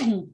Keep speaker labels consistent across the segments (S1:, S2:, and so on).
S1: Hiya.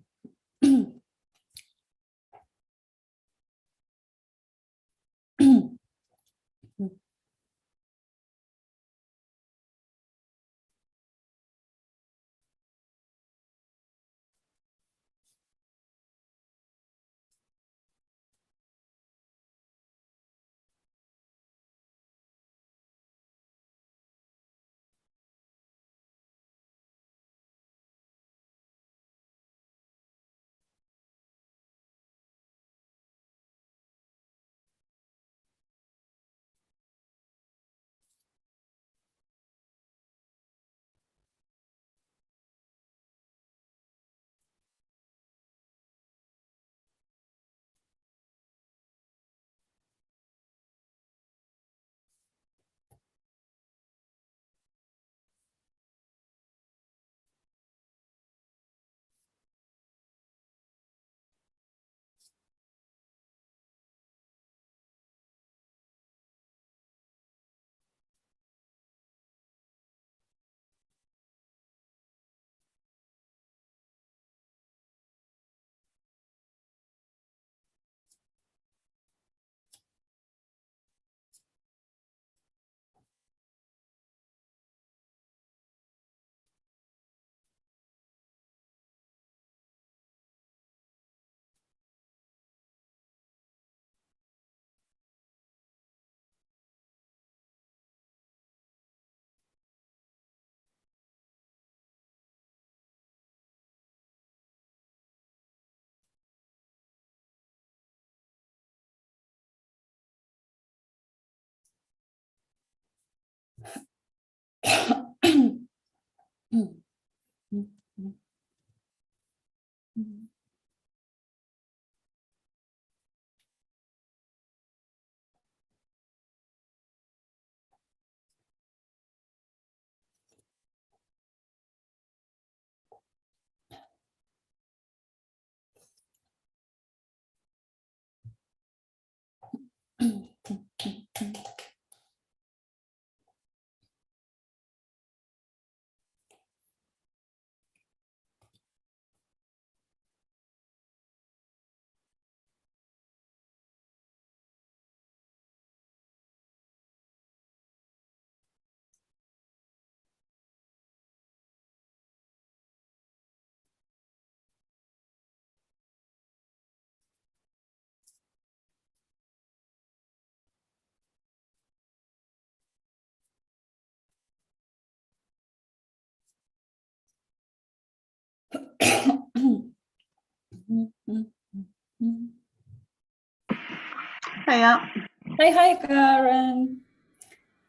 S2: Hi, Karen.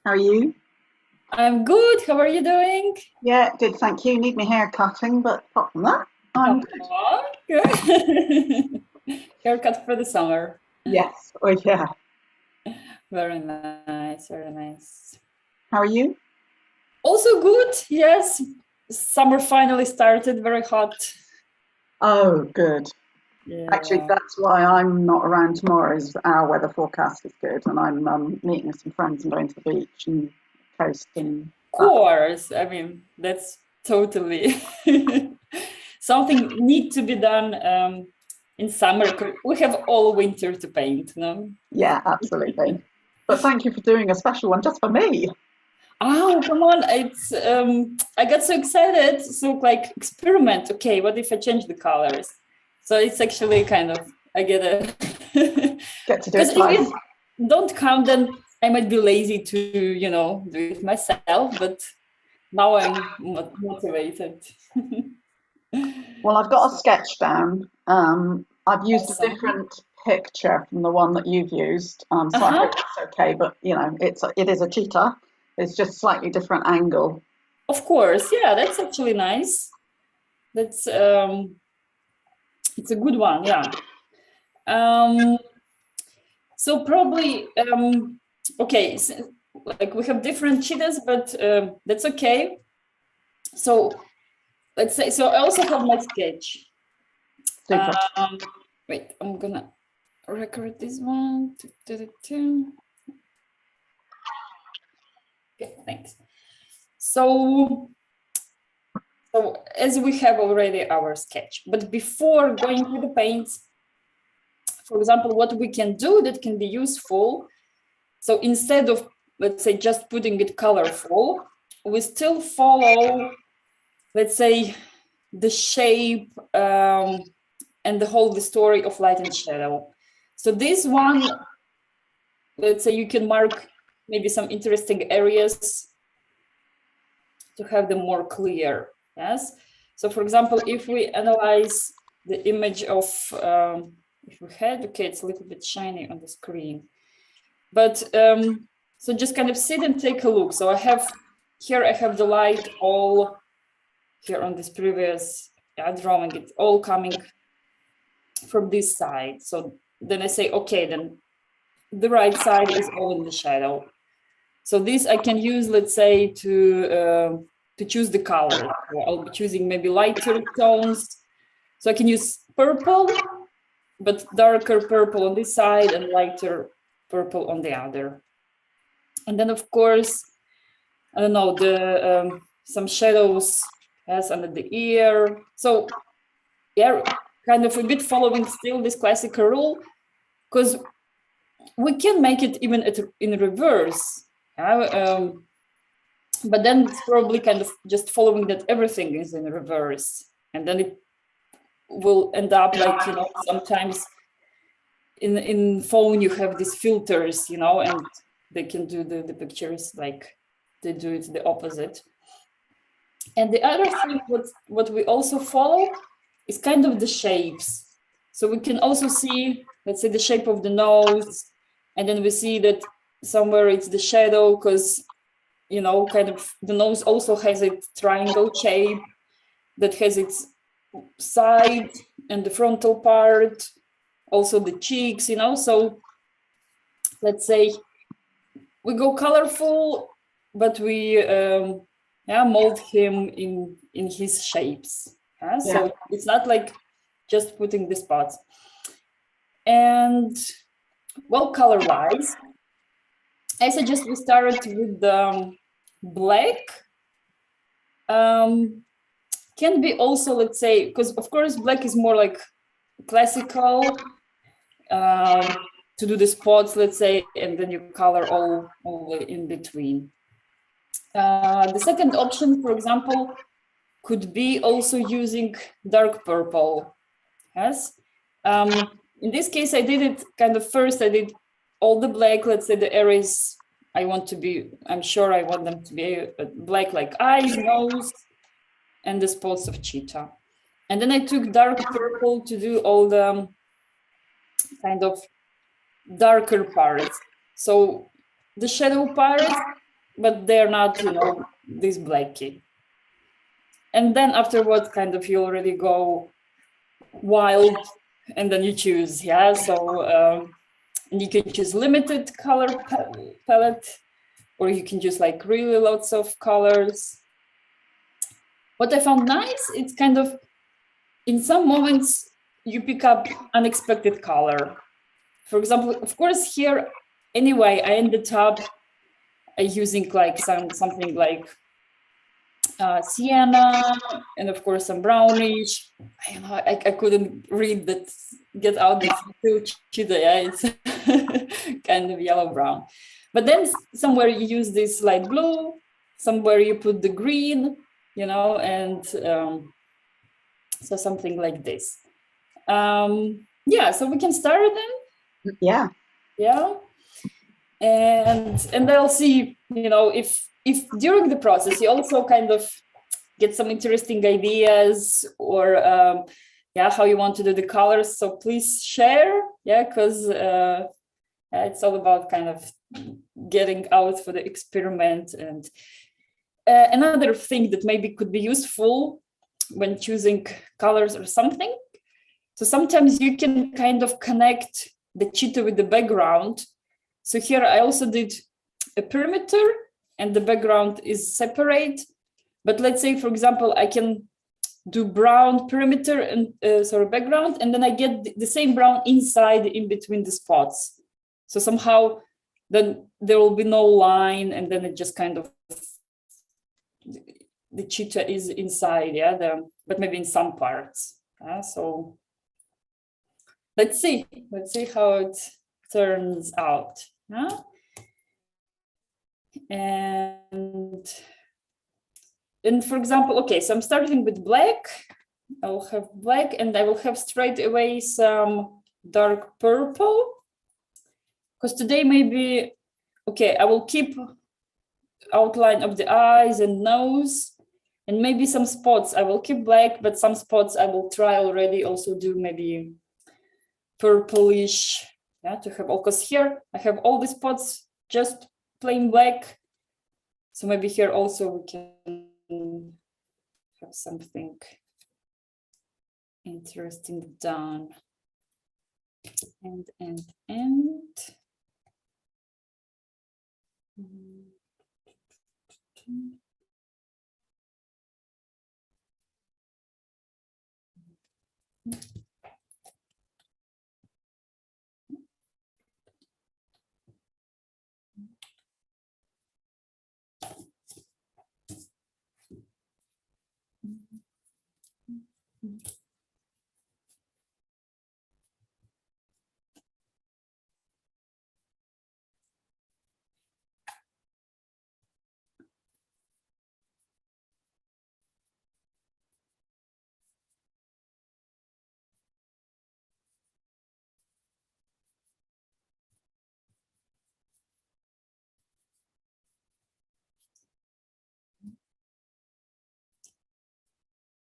S1: How are you?
S2: I'm good. How are you doing?
S1: Yeah, good, thank you. Need my hair cutting, but apart from that, I'm good.
S2: Good. Haircut for the summer.
S1: Yes, oh yeah.
S2: Very nice, very nice.
S1: How are you?
S2: Also good, yes. Summer finally started, very hot.
S1: Oh, good.
S2: Yeah.
S1: Actually, that's why I'm not around tomorrow, is our weather forecast is good, and I'm meeting with some friends and going to the beach and coast and
S2: Of course, I mean, that's totally something need to be done in summer. We have all winter to paint, no?
S1: Yeah, absolutely. But thank you for doing a special one just for me.
S2: Oh, come on. It's I got so excited. So like experiment. Okay, what if I change the colors? So it's actually kind of I get a
S1: Get to do
S2: because
S1: it twice.
S2: if you don't come, then I might be lazy to, you know, do it myself, but now I'm motivated.
S1: Well, I've got a sketch down. I've used
S2: Awesome.
S1: a different picture from the one that you've used, so I hope it's okay. But you know, it is a cheetah. It's just slightly different angle.
S2: Of course, yeah, that's actually nice. That's it's a good one, yeah. So probably okay. So, like we have different cheetahs, but that's okay. So let's say. So I also have my sketch.
S1: Super.
S2: Wait, I'm gonna record this one. Okay, thanks. So So as we have already our sketch, but before going to the paints, for example, what we can do that can be useful. So instead of, let's say, just putting it colorful, we still follow, let's say, the shape and the story of light and shadow. So this one, let's say you can mark maybe some interesting areas to have them more clear, yes? So for example, if we analyze the image of, if we had, okay, it's a little bit shiny on the screen, but so just kind of sit and take a look. So I have the light all here on this previous drawing, it's all coming from this side. So then I say, okay, then the right side is all in the shadow. So this I can use, let's say, to choose the color. So I'll be choosing maybe lighter tones. So I can use purple, but darker purple on this side and lighter purple on the other. And then of course, I don't know, the some shadows as under the ear. So yeah, kind of a bit following still this classical rule, because we can make it even in reverse. But then it's probably kind of just following that everything is in reverse. And then it will end up like, you know, sometimes in phone you have these filters, you know, and they can do the pictures like they do it the opposite. And the other thing what we also follow is kind of the shapes. So we can also see, let's say, the shape of the nose, and then we see that somewhere it's the shadow, because, you know, kind of the nose also has a triangle shape that has its side and the frontal part, also the cheeks, you know. So let's say we go colorful, but we mold him in his shapes. So it's not like just putting the spots. And well, color-wise, I suggest we start with the black. Can be also, let's say, because of course black is more like classical, to do the spots, let's say, and then you color all in between. The second option, for example, could be also using dark purple. Yes. In this case, I did it kind of first. I did all the black, let's say the areas I want to be, I'm sure I want them to be black, like eyes, nose, and the spots of Cheetah. And then I took dark purple to do all the kind of darker parts. So the shadow parts, but they're not, you know, this blacky. And then afterwards, kind of, you already go wild, and then you choose, yeah. So and you can choose limited color palette, or you can choose like really lots of colors. What I found nice, it's kind of, in some moments, you pick up unexpected color. For example, of course, here, anyway, I ended up using like something like sienna, and of course some brownish. I couldn't read that, get out the Cheetah, yeah, it's kind of yellow brown. But then somewhere you use this light blue, somewhere you put the green, you know, and so something like this. Yeah, so we can start then.
S1: Yeah.
S2: Yeah. And I'll see, you know, if during the process you also kind of get some interesting ideas, or how you want to do the colors. So please share, because it's all about kind of getting out for the experiment. And another thing that maybe could be useful when choosing colors or something. So sometimes you can kind of connect the Cheetah with the background. So here I also did a perimeter, and the background is separate. But let's say, for example, I can do brown perimeter and background, and then I get the same brown inside in between the spots. So somehow then there will be no line, and then it just kind of the cheetah is inside, yeah, but maybe in some parts. So let's see how it turns out. And for example, okay, so I'm starting with black. I will have black, and I will have straight away some dark purple. Because today maybe, okay, I will keep outline of the eyes and nose, and maybe some spots I will keep black, but some spots I will try already also do maybe purplish, yeah, to have all, because here I have all the spots just plain black. So maybe here also we can have something interesting done. And.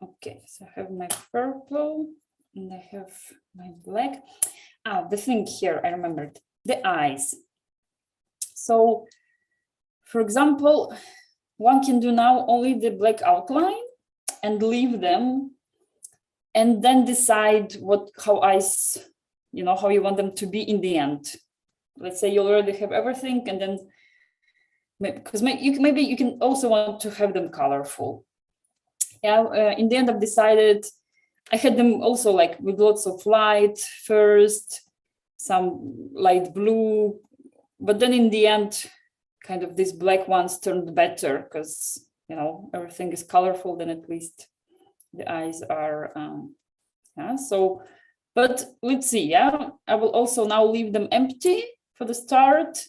S2: Okay, so I have my purple and I have my black. The thing here, I remembered, the eyes. So, for example, one can do now only the black outline and leave them, and then decide how eyes, how you want them to be in the end. Let's say you already have everything, and then because maybe you can also want to have them colorful. Yeah, in the end I've decided I had them also like with lots of light first, some light blue, but then in the end kind of these black ones turned better because everything is colorful, then at least the eyes are yeah. So but let's see, yeah, I will also now leave them empty for the start,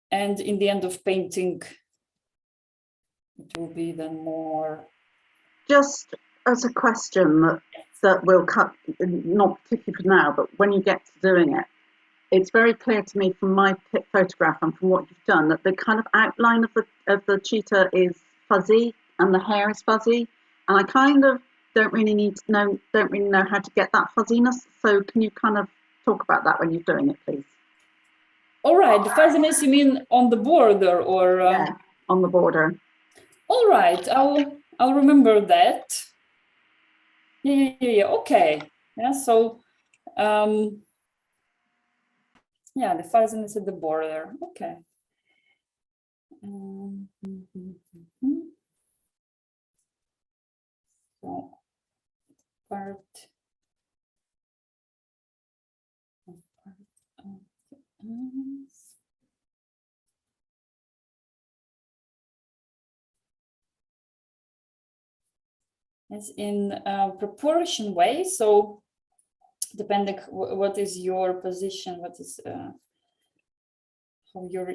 S2: and in the end of painting it will be then more.
S1: Just as a question that will cut, not particularly for now, but when you get to doing it, it's very clear to me from my photograph and from what you've done that the kind of outline of the cheetah is fuzzy and the hair is fuzzy, and I kind of don't really know how to get that fuzziness. So can you kind of talk about that when you're doing it, please?
S2: All right, the fuzziness you mean on the border or?
S1: Yeah, on the border.
S2: All right, I'll remember that. Yeah. Okay. Yeah. So, yeah, the fuzziness at the border. Okay. So, part of the eyes. As in proportion way. So, depending what is your position, what is how your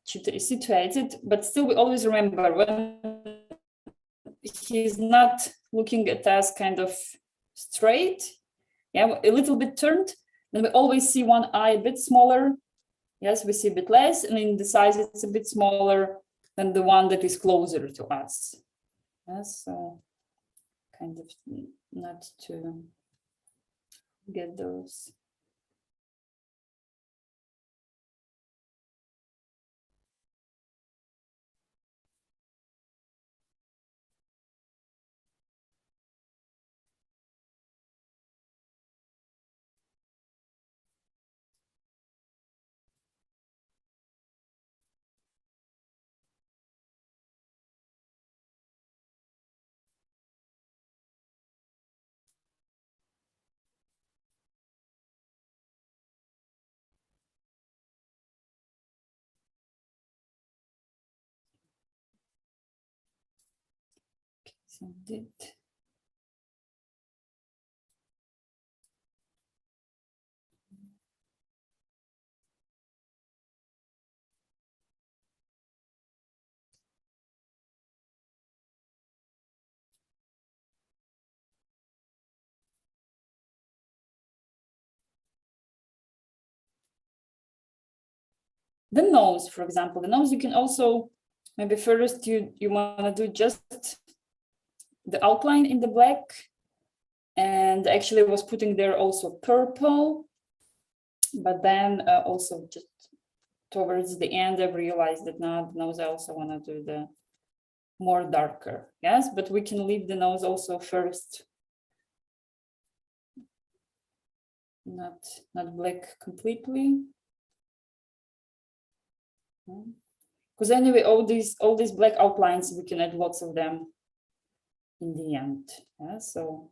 S2: cheetah is situated, but still we always remember when he's not looking at us kind of straight, yeah, a little bit turned, then we always see one eye a bit smaller. Yes, we see a bit less, and in the size it's a bit smaller than the one that is closer to us. Yes, so kind of not to get those. So did. The nose, for example, the nose you can also, maybe first you want to do just the outline in the black, and actually I was putting there also purple, but then also just towards the end I realized that now the nose I also want to do the more darker. Yes, but we can leave the nose also first, not black completely. Because anyway, all these black outlines, we can add lots of them in the end. Yeah, so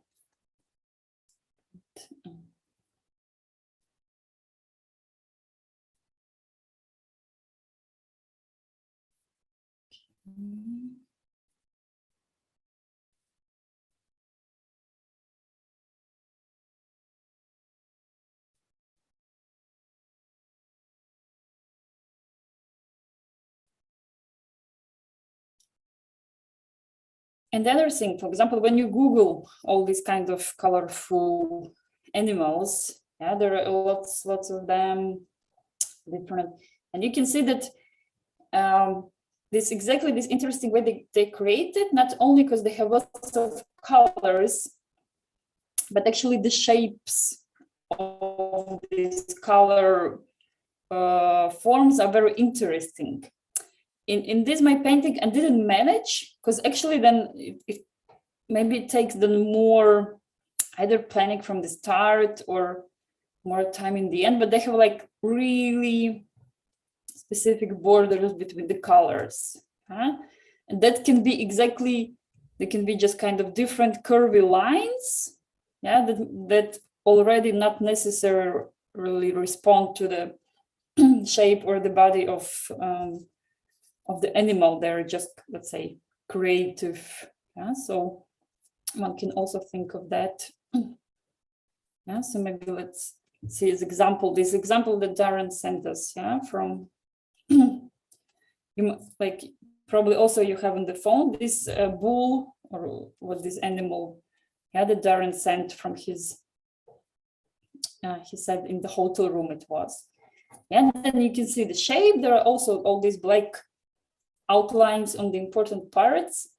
S2: and the other thing, for example, when you Google all these kind of colorful animals, yeah, there are lots of them, different, and you can see that this interesting way they created, not only because they have lots of colors, but actually the shapes of these color forms are very interesting. In this my painting I didn't manage, because actually then maybe it takes the more either planning from the start or more time in the end, but they have like really specific borders between the colors, huh? And that can be they can be just kind of different curvy lines, yeah, that already not necessarily respond to the shape or the body of the animal. They're just, let's say, creative. Yeah, so one can also think of that. Yeah, so maybe let's see this example that Darren sent us. Yeah, from you like probably also you have on the phone this bull, or what this animal, yeah, that Darren sent from his. He said in the hotel room it was. And then you can see the shape. There are also all these black outlines on the important parts,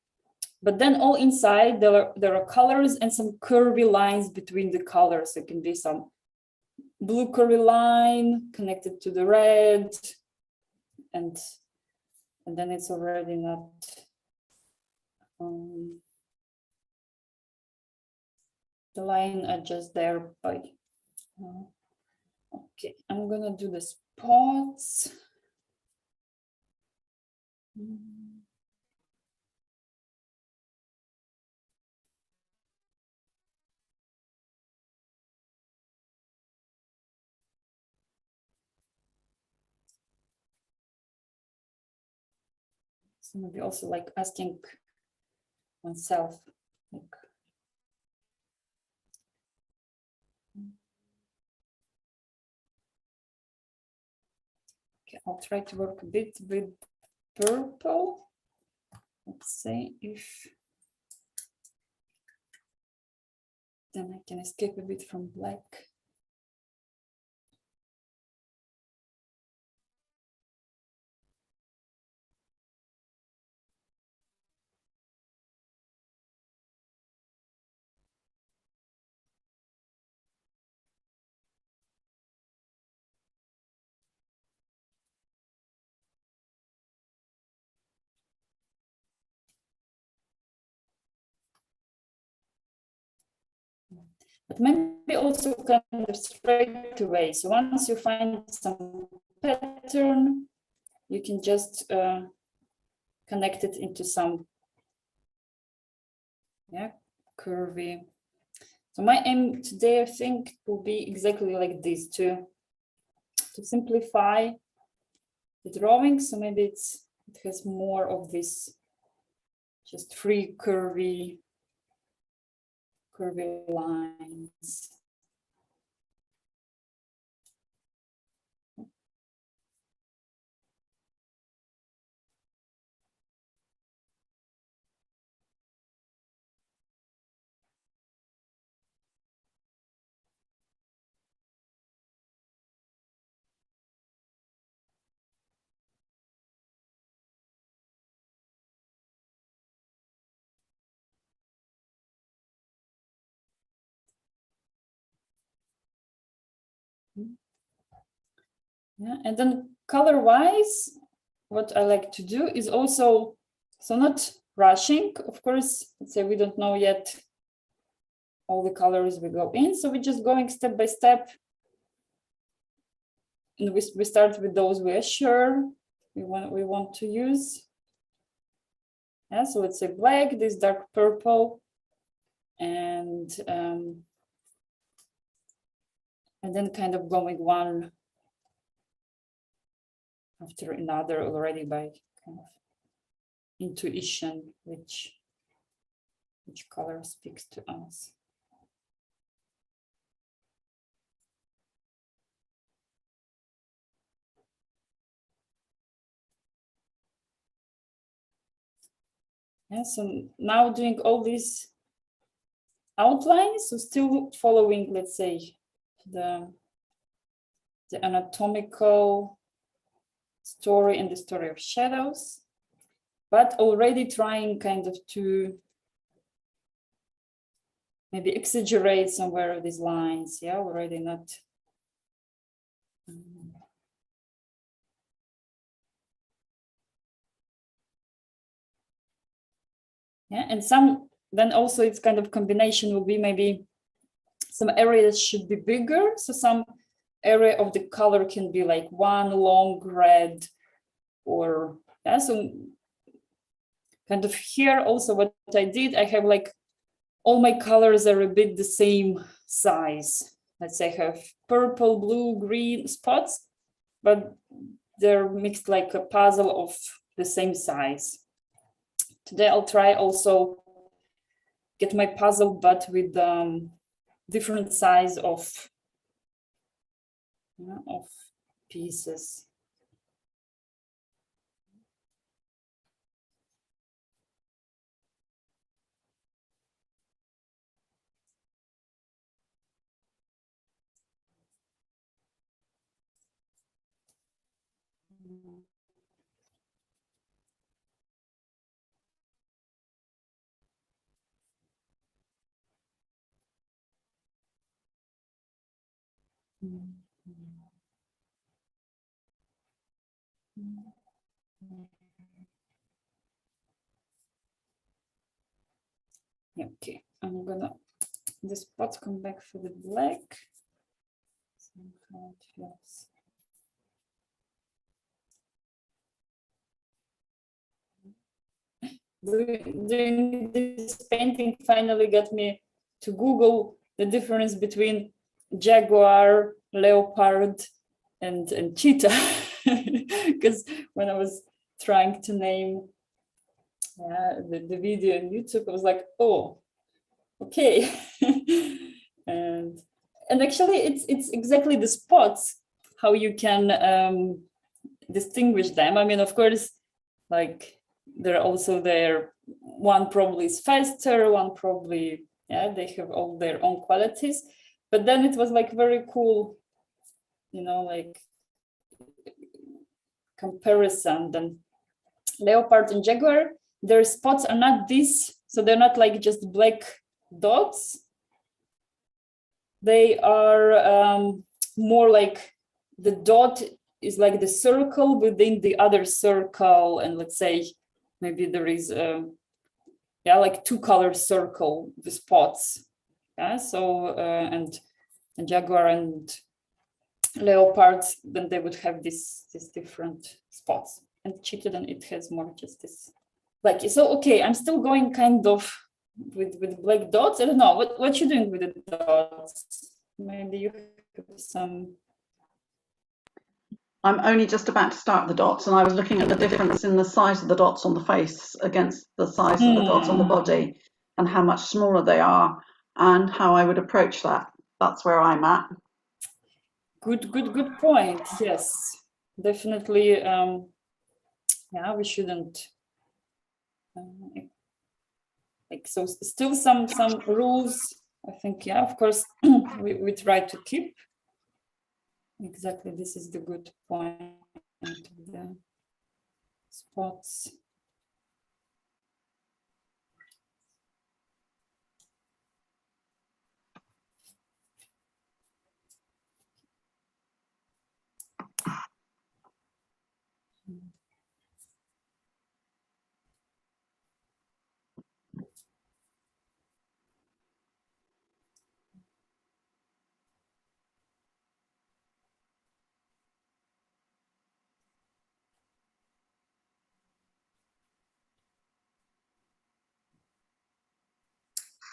S2: but then all inside there are colors and some curvy lines between the colors. It can be some blue curvy line connected to the red, and then it's already not the line are just there by okay, I'm gonna do the spots. So maybe also like asking oneself, like, okay, I'll try to work a bit with purple. Let's see if then I can escape a bit from black. But maybe also kind of straight away. So once you find some pattern, you can just connect it into some curvy. So my aim today, I think, will be exactly like this, to simplify the drawing. So maybe it has more of this just 3 curvy lines. Yeah, and then color-wise, what I like to do is also, so not rushing, of course, let's say we don't know yet all the colors we go in, so we're just going step by step. And we start with those we are sure we want to use. Yeah, so let's say black, this dark purple, and then kind of going one after another already by kind of intuition, which color speaks to us. Yeah, so now doing all these outlines, so still following, let's say, the anatomical story and the story of shadows, but already trying kind of to maybe exaggerate somewhere of these lines. Yeah, already not. Yeah, and some, then also it's kind of combination will be maybe some areas should be bigger. So some area of the color can be like one long red, or yeah, so kind of here also what I did, I have like all my colors are a bit the same size. Let's say I have purple, blue, green spots, but they're mixed like a puzzle of the same size. Today I'll try also get my puzzle, but with different size of pieces. Okay, I'm gonna the spots come back for the black. Somehow it feels. Doing this painting finally got me to Google the difference between jaguar, leopard, and cheetah, because when I was trying to name the video on YouTube, I was like, oh, okay. and actually it's exactly the spots how you can distinguish them. I mean, of course, like they're also there, one probably is faster, one probably, yeah, they have all their own qualities, but then it was like very cool, you know, like comparison. Then leopard and jaguar, their spots are not these, so they're not like just black dots, they are more like the dot is like the circle within the other circle, and let's say maybe there is like 2-color circle, the spots. Yeah, so and jaguar and leopards, then they would have these different spots, and cheetah, then it has more just this like. So okay, I'm still going kind of with black dots. I don't know what you're doing with the dots. Maybe you have some.
S1: I'm only just about to start the dots, and I was looking at the difference in the size of the dots on the face against the size of the dots on the body, and how much smaller they are, and how I would approach that. That's where I'm at.
S2: Good point. Yes, definitely. Yeah, we shouldn't. Like, so still some rules. I think, yeah, of course, we try to keep. Exactly, this is the good point. The spots.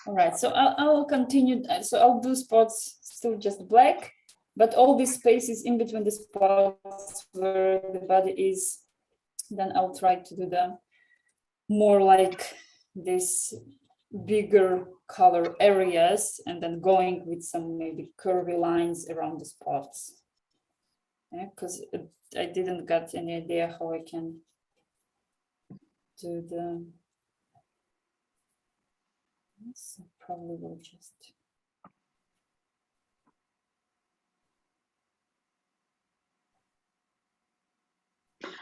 S2: All right, so I'll continue. So I'll do spots still just black, but all these spaces in between the spots where the body is, then I'll try to do the more like this bigger color areas, and then going with some maybe curvy lines around the spots. Yeah, because I didn't get any idea how I can do the. So probably will just.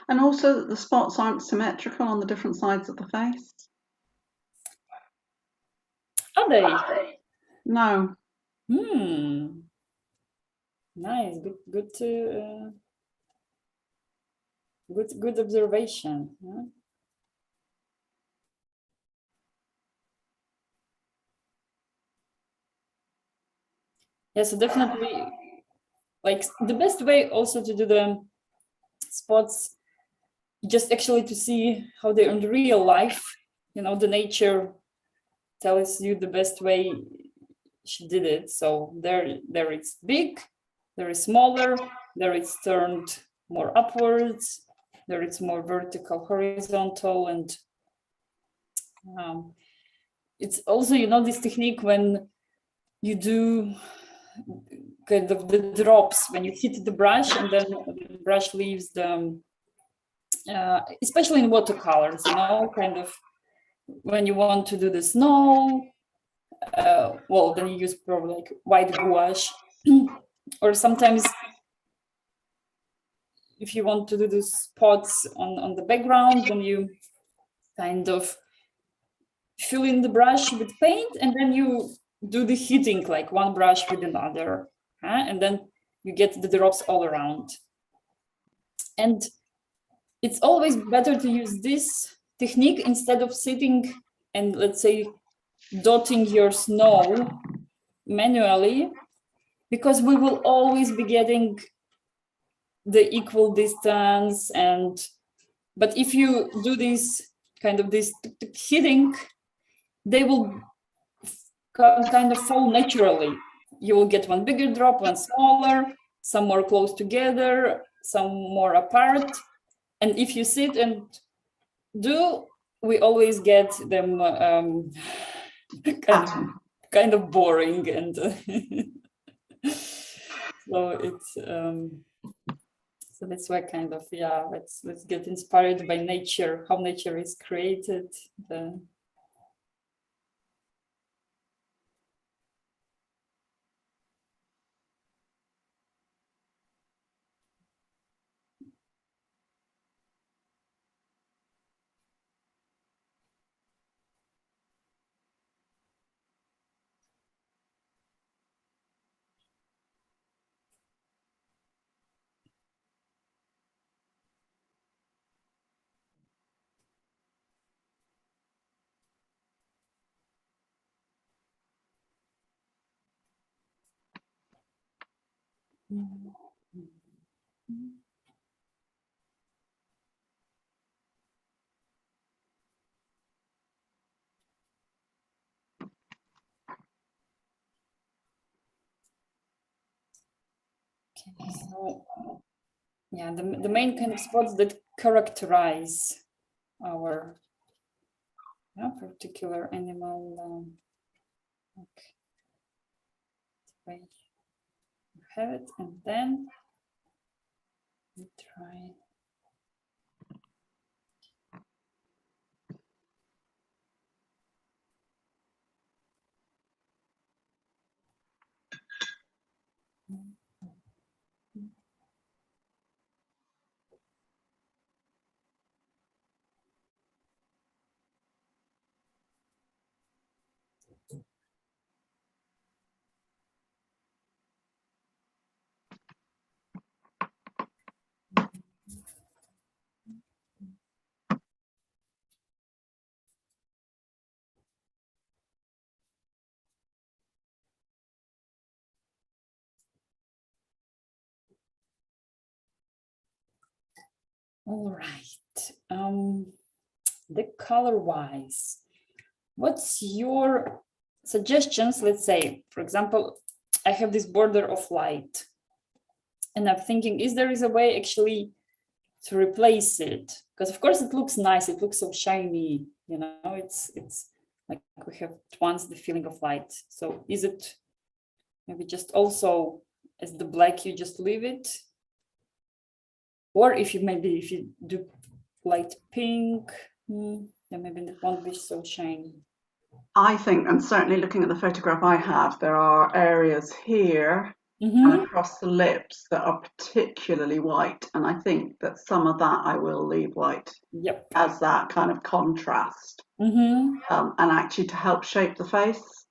S1: And also the spots aren't symmetrical on the different sides of the face.
S2: Are they?
S1: No.
S2: Nice. Good to. Good observation. Yeah? Yeah, so definitely, like the best way also to do the spots, just actually to see how they're in real life. You know, the nature tells you the best way she did it. So there it's big, there is smaller, there it's turned more upwards, there it's more vertical, horizontal, and it's also, you know, this technique when you do kind of the drops, when you hit the brush and then the brush leaves the, especially in watercolors, you know, kind of when you want to do the snow, well, then you use probably like white gouache, or sometimes if you want to do the spots on the background, then you kind of fill in the brush with paint, and then you do the hitting like one brush with another, and then you get the drops all around. And it's always better to use this technique instead of sitting and, let's say, dotting your snow manually, because we will always be getting the equal distance. And but if you do this kind of this hitting, they will kind of fall naturally. You will get one bigger drop, one smaller, some more close together, some more apart. And if you sit and do, we always get them kind of boring, and so it's so that's why kind of, yeah, let's get inspired by nature, how nature is created. Okay, so yeah, the main kind of spots that characterize our particular animal. Okay, way you have it, and then we try. All right. The color-wise, what's your suggestions? Let's say, for example, I have this border of light, and I'm thinking, is there a way actually to replace it? Because of course it looks nice, it looks so shiny, you know, it's like we have once the feeling of light. So is it maybe just also as the black, you just leave it? Or if you do light pink, then maybe it won't be so shiny.
S1: I think, and certainly looking at the photograph I have, there are areas here and across the lips that are particularly white, and I think that some of that I will leave white.
S2: Yep.
S1: As that kind of contrast, and actually to help shape the face.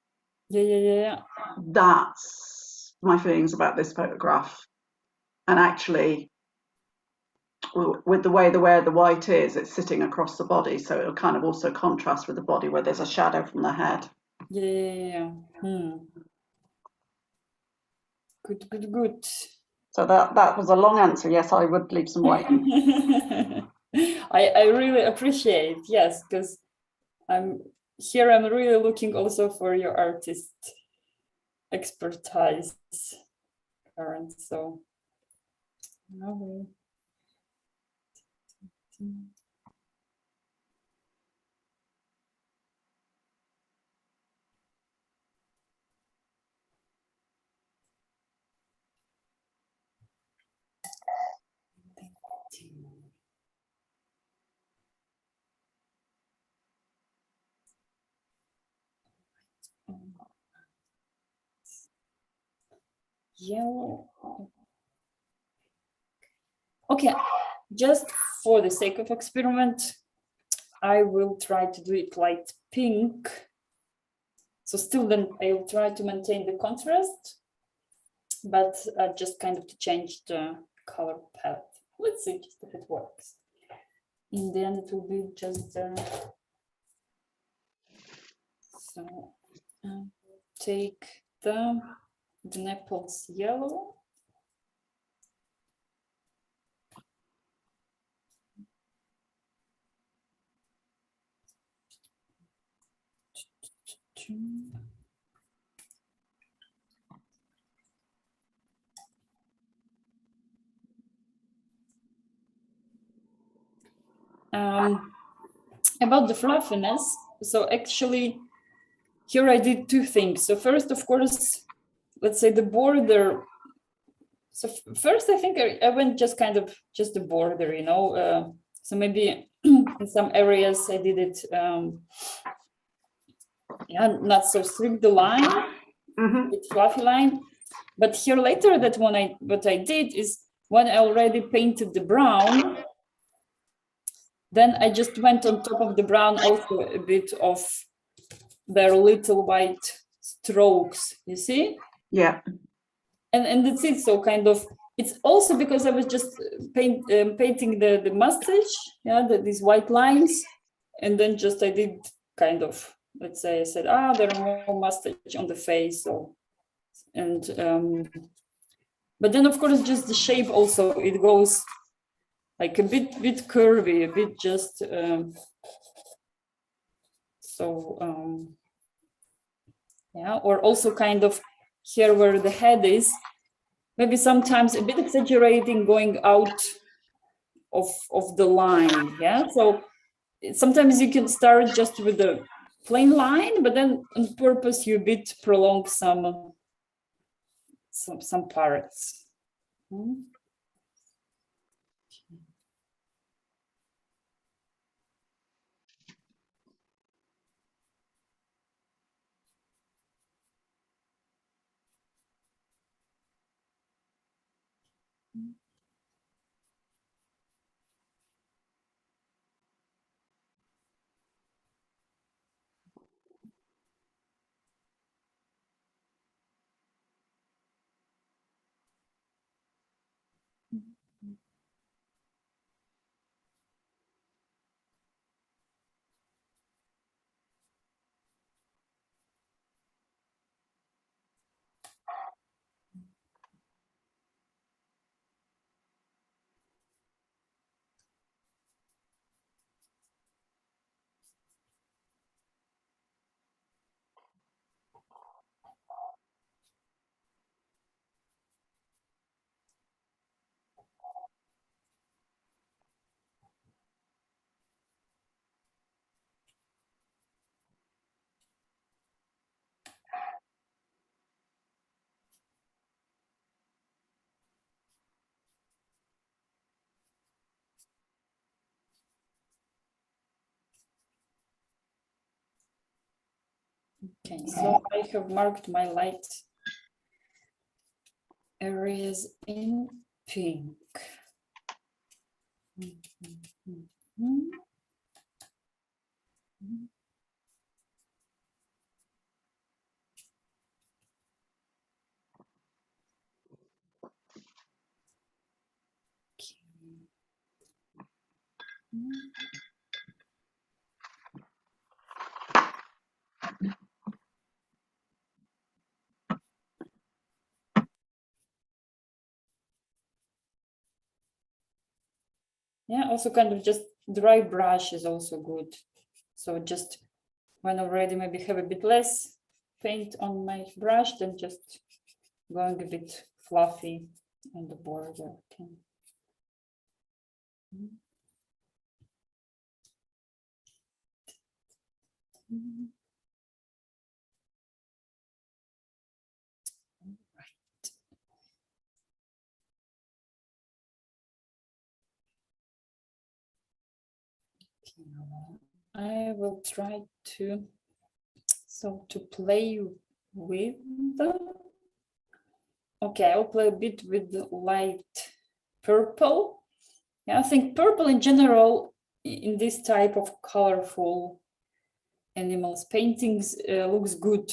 S2: Yeah.
S1: That's my feelings about this photograph. And actually, with the way the white is, it's sitting across the body, so it'll kind of also contrast with the body where there's a shadow from the head.
S2: Yeah. Good.
S1: So that was a long answer. Yes, I would leave some white in.
S2: I really appreciate, yes, because I'm really looking also for your artist expertise, Karen. So now yellow. Okay, just for the sake of experiment, I will try to do it light pink. So still then I will try to maintain the contrast, but just kind of to change the color palette. Let's see just if it works. In the end, it will be just so take the Naples yellow. About the fluffiness, so actually here I did two things. So first, of course, let's say the border. So first, I think I went just kind of just the border, you know. So maybe in some areas I did it, not so strict the line, it's fluffy line. But here later, that what I did is when I already painted the brown, then I just went on top of the brown also a bit of their little white strokes, you see?
S1: Yeah.
S2: And that's it. So kind of, it's also because I was just painting the mustache, these white lines, and then just I did kind of, let's say I said, there are more mustache on the face. So, and but then of course just the shape also, it goes like a bit curvy, a bit just or also kind of here where the head is, maybe sometimes a bit exaggerating, going out of the line. Yeah, so sometimes you can start just with the plain line, but then on purpose you a bit prolong some parts. Okay, so I have marked my light areas in pink. Yeah, also kind of just dry brush is also good. So just when already maybe have a bit less paint on my brush, then just going a bit fluffy on the border. Okay. I will try to play with the, okay, I'll play a bit with the light purple. Yeah, I think purple in general in this type of colorful animals paintings looks good,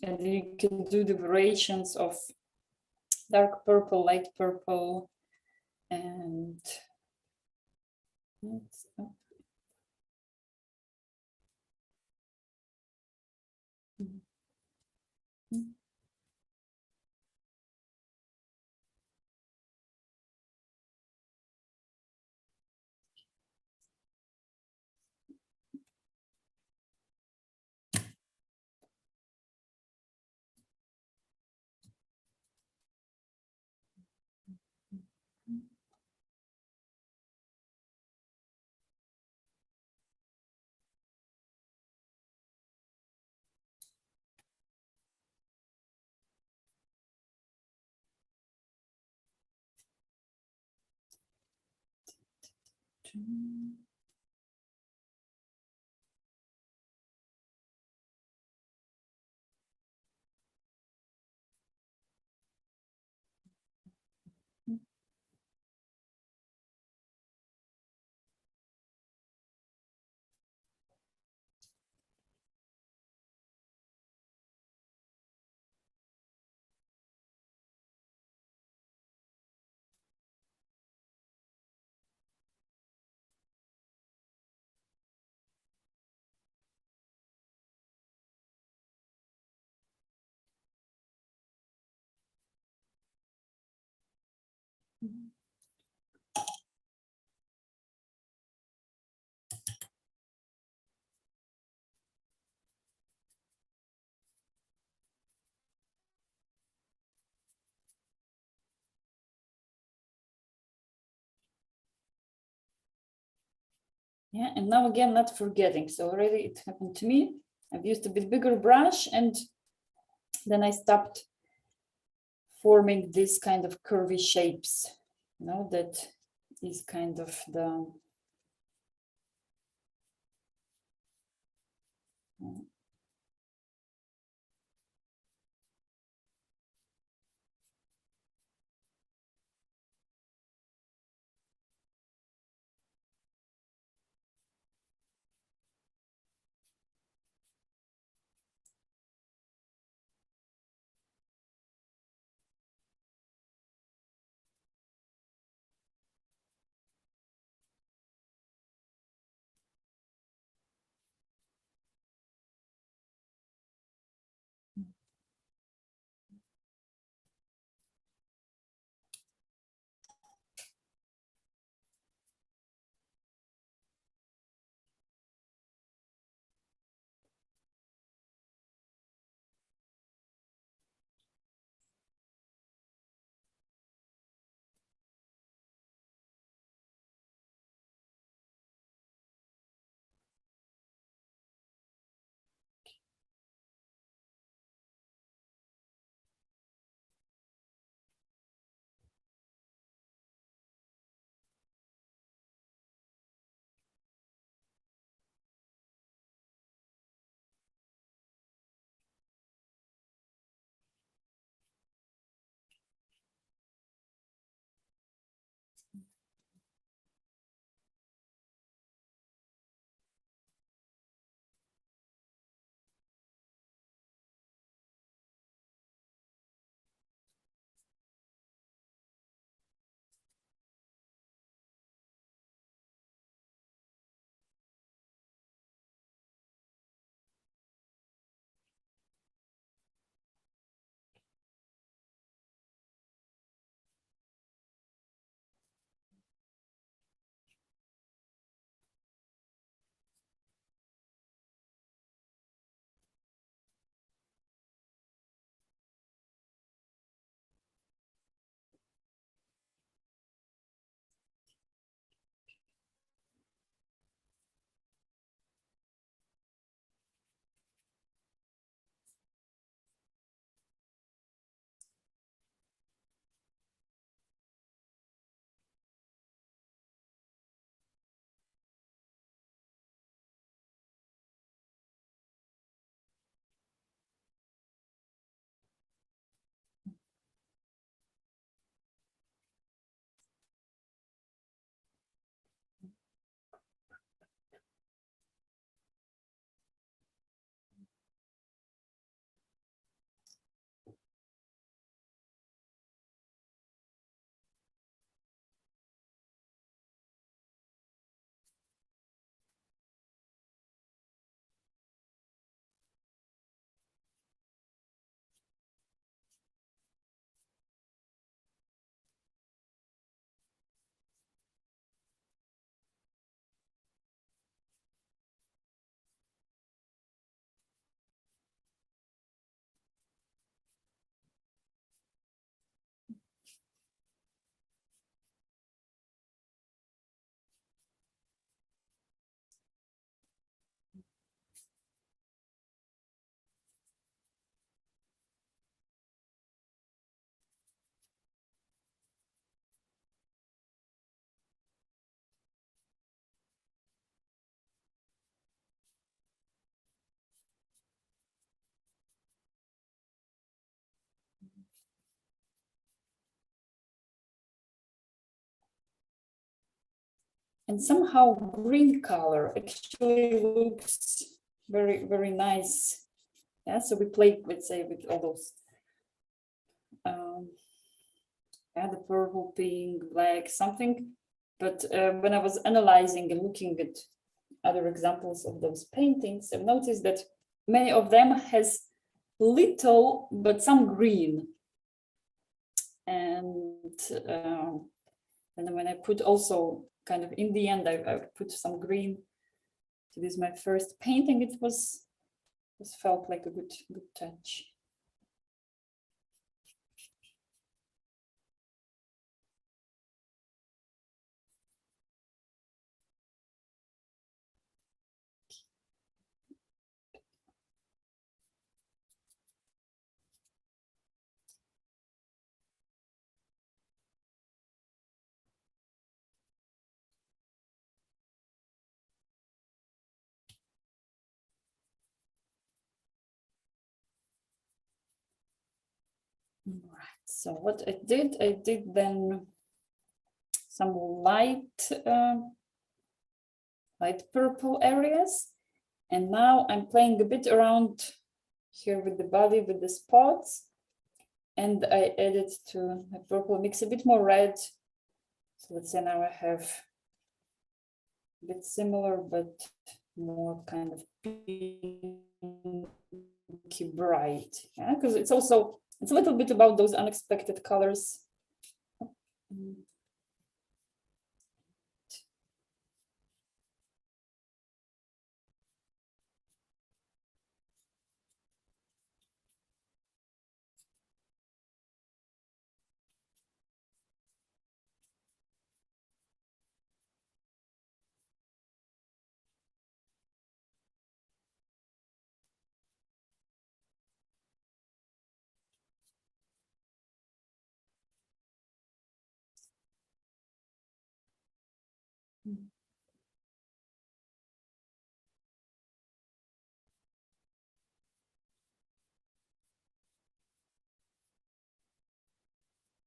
S2: and you can do the variations of dark purple, light purple, and Yeah, and now again, not forgetting. So already it happened to me. I've used a bit bigger brush and then I stopped forming this kind of curvy shapes. You know, that is kind of the and somehow green color actually looks very, very nice. Yeah, so we play, let's say, with all those, yeah, the purple, pink, black, something. But when I was analyzing and looking at other examples of those paintings, I've noticed that many of them has little, but some green. And then when I put also kind of in the end, I put some green. So this is my first painting. It was felt like a good touch. So what I did then some light purple areas, and now I'm playing a bit around here with the body, with the spots, and I added to the purple, mix a bit more red. So let's say now I have a bit similar, but more kind of pinky bright, yeah, because it's a little bit about those unexpected colors.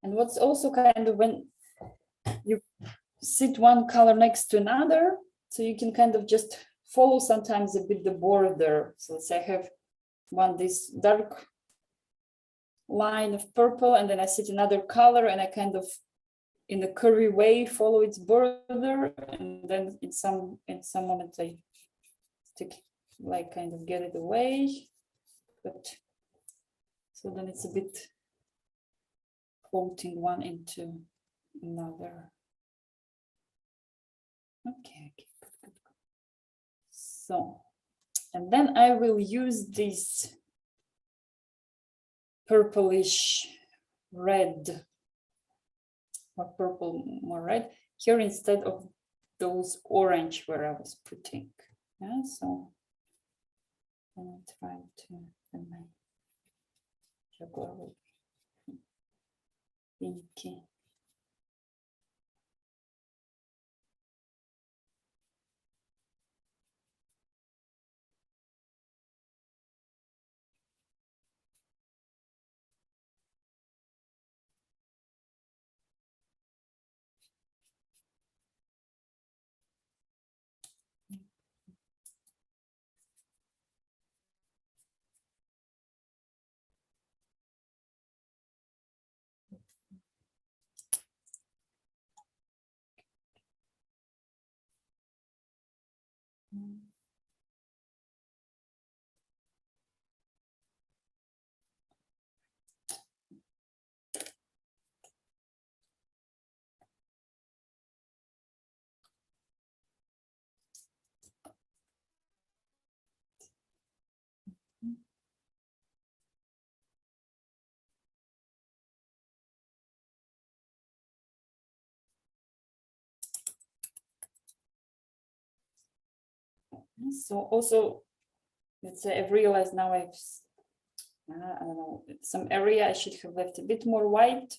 S2: And what's also kind of when you sit one color next to another, so you can kind of just follow sometimes a bit the border. So let's say I have this dark line of purple, and then I sit another color, and I kind of in a curvy way follow its border, and then in some moment I stick, like kind of get it away, but so then it's a bit coating one into another. Okay, good. So, and then I will use this purplish red, or purple more red here instead of those orange where I was putting. Yeah, so I'm trying to my juggler with pinky. So also, let's say I've realized now I don't know, some area I should have left a bit more white,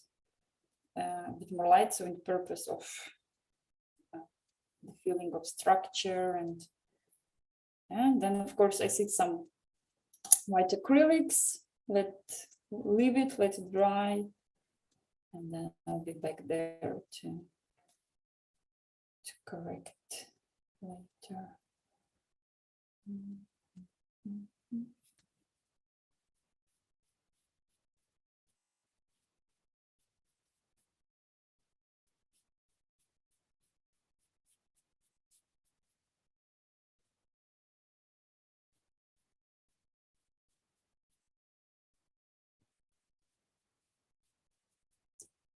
S2: a bit more light, so in purpose of the feeling of structure, and then of course I see some white acrylics, leave it, let it dry, and then I'll be back there to correct later.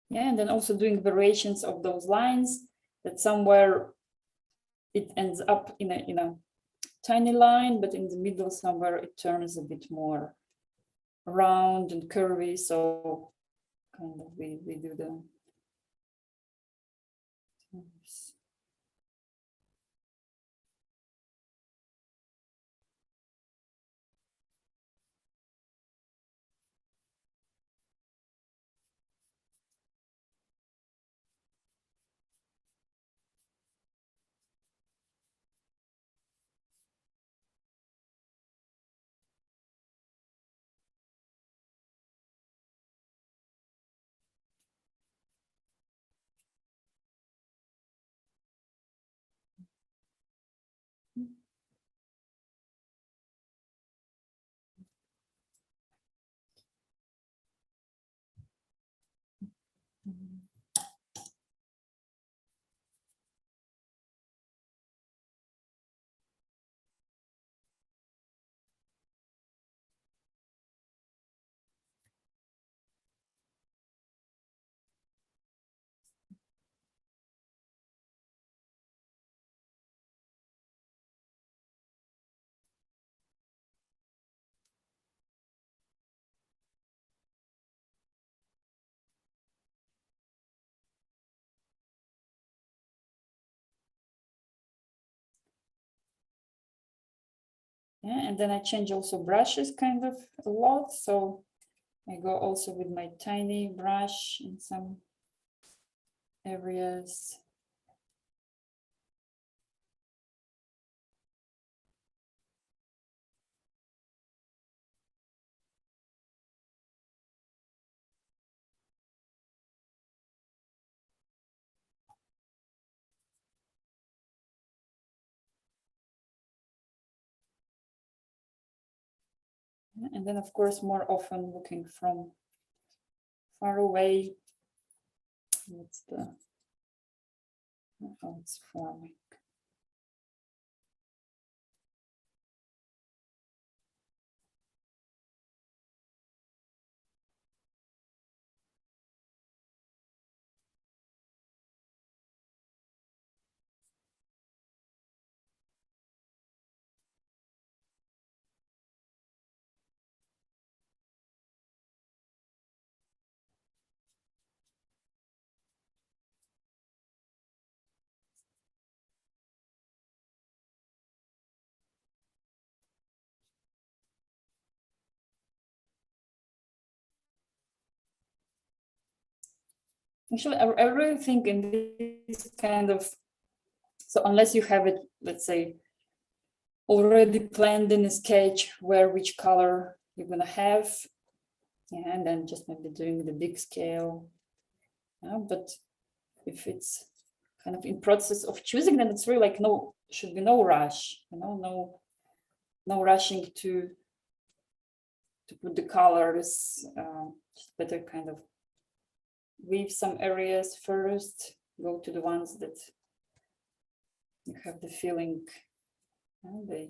S2: Yeah, and then also doing variations of those lines, that somewhere it ends up in a tiny line, but in the middle somewhere it turns a bit more round and curvy. So kind of we do the Yeah, and then I change also brushes kind of a lot. So I go also with my tiny brush in some areas. And then, of course, more often looking from far away. What's the, how it's forming. Actually, I really think in this kind of, so unless you have it, let's say, already planned in a sketch where which color you're gonna have, yeah, and then just maybe doing the big scale. Yeah, but if it's kind of in process of choosing, then it's really like should be no rush, no rushing to put the colors. Just better kind of leave some areas first, go to the ones that you have the feeling they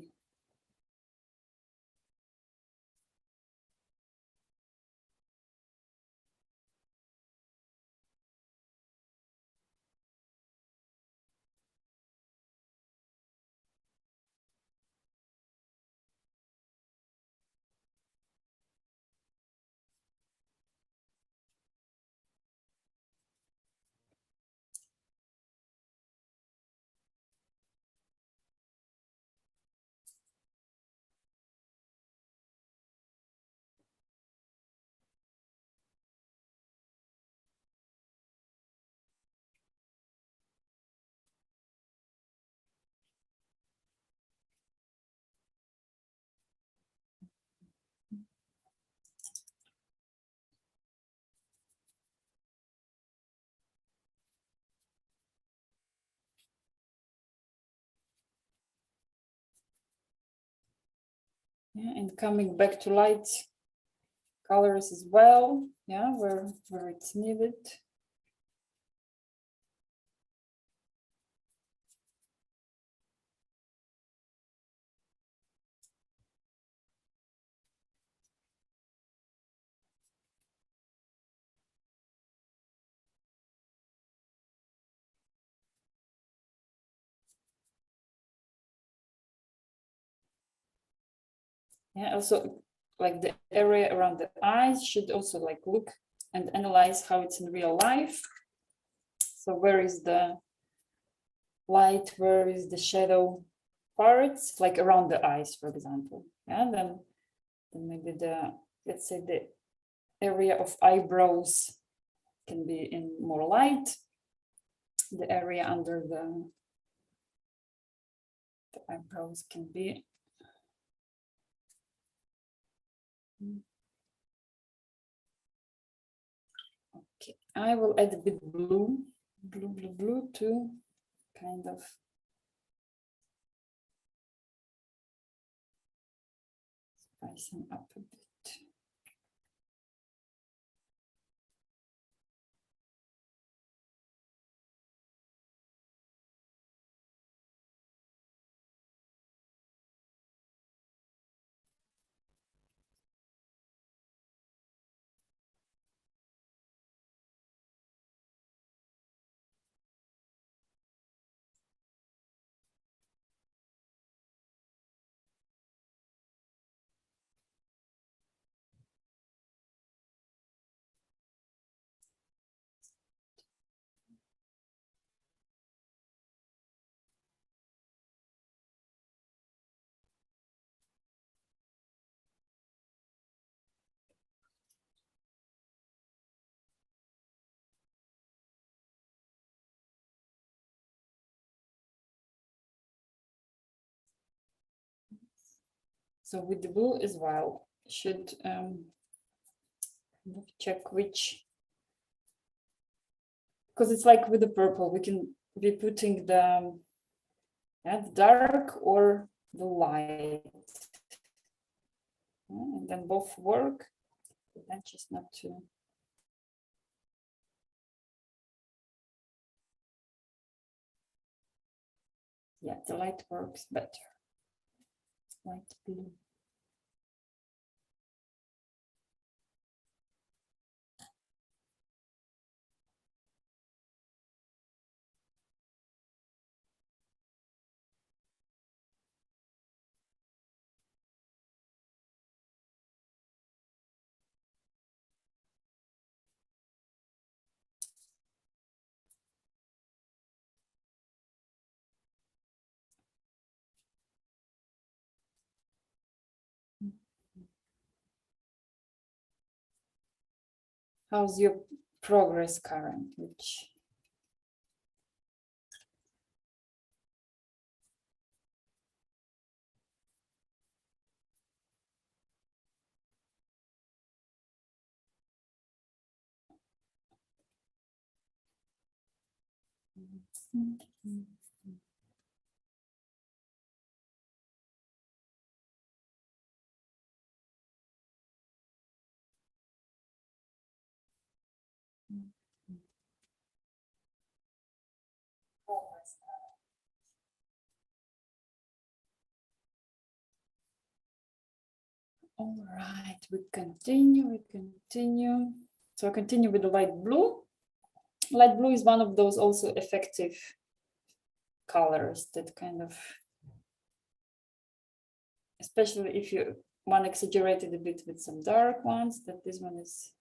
S2: yeah, and coming back to light colors as well, yeah, where it's needed. Yeah, also like the area around the eyes should also like look and analyze how it's in real life. So where is the light, where is the shadow parts, like around the eyes, for example. Yeah, then maybe let's say the area of eyebrows can be in more light. The area under the eyebrows can be okay. I will add a bit blue to kind of spicing up a bit. So with the blue as well, should check which, because it's like with the purple, we can be putting the dark or the light. And then both work, but then just not to. Yeah, the light works better. Light blue. How's your progress, Karen? Which all right, we continue. So I continue with the light blue. Light blue is one of those also effective colors that kind of, especially if you want exaggerated a bit with some dark ones, that this one is,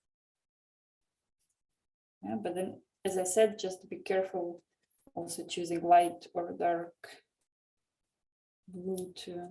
S2: yeah, but then as I said, just be careful also choosing light or dark blue too.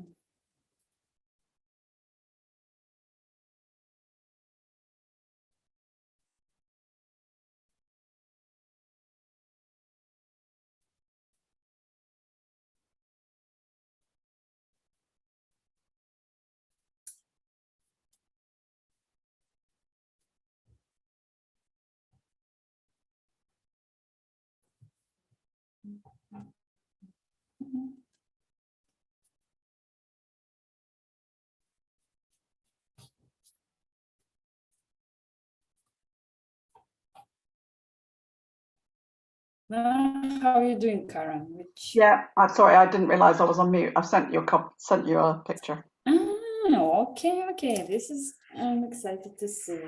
S2: How are you doing, Karen? Which?
S1: Yeah, I'm sorry, I didn't realize I was on mute. I've sent you a picture.
S2: Oh, okay. This is, I'm excited to see.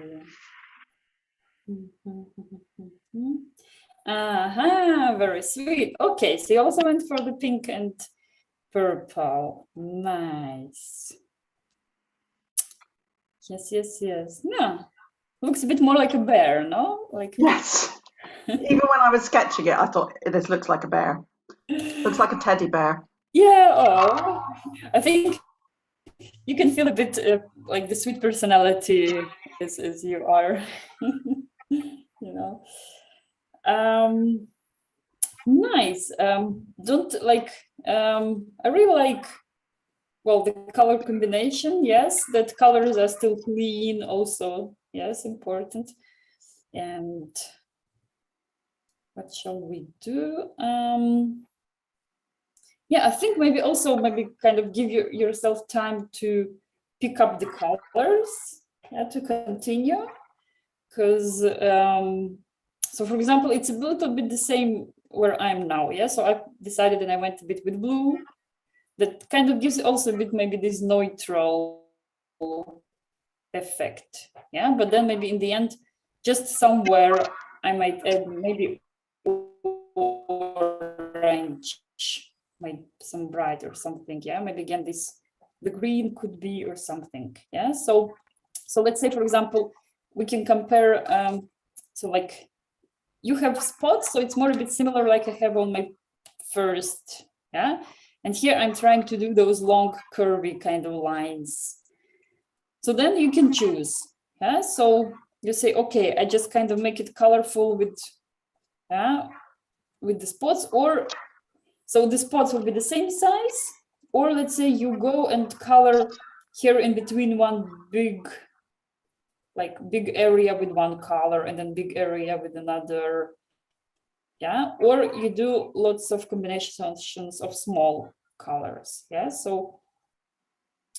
S2: Very sweet. Okay, so you also went for the pink and purple. Nice. Yes. Yeah, looks a bit more like a bear, no? Like
S1: Yes. Even when I was sketching it, I thought this looks like a bear. Looks like a teddy bear.
S2: Yeah. Oh, I think you can feel a bit like the sweet personality as you are. You know. Nice. Don't like. I really like. Well, the color combination, yes, that colors are still clean also, yes, important. And what shall we do? Yeah, I think maybe kind of give yourself time to pick up the colors, yeah, to continue. Because, so for example, it's a little bit the same where I'm now, yeah? So I decided and I went a bit with blue. That kind of gives also a bit maybe this neutral effect, yeah, but then maybe in the end just somewhere I might add maybe orange, some bright or something, yeah, maybe again the green could be or something, yeah. So let's say for example we can compare, so like you have spots, so it's more a bit similar like I have on my first, yeah. And here I'm trying to do those long curvy kind of lines. So then you can choose. Yeah? So you say, okay, I just kind of make it colorful with the spots, or so the spots will be the same size, or let's say you go and color here in between one big area with one color and then big area with another. Yeah, or you do lots of combinations of small colors. Yeah, so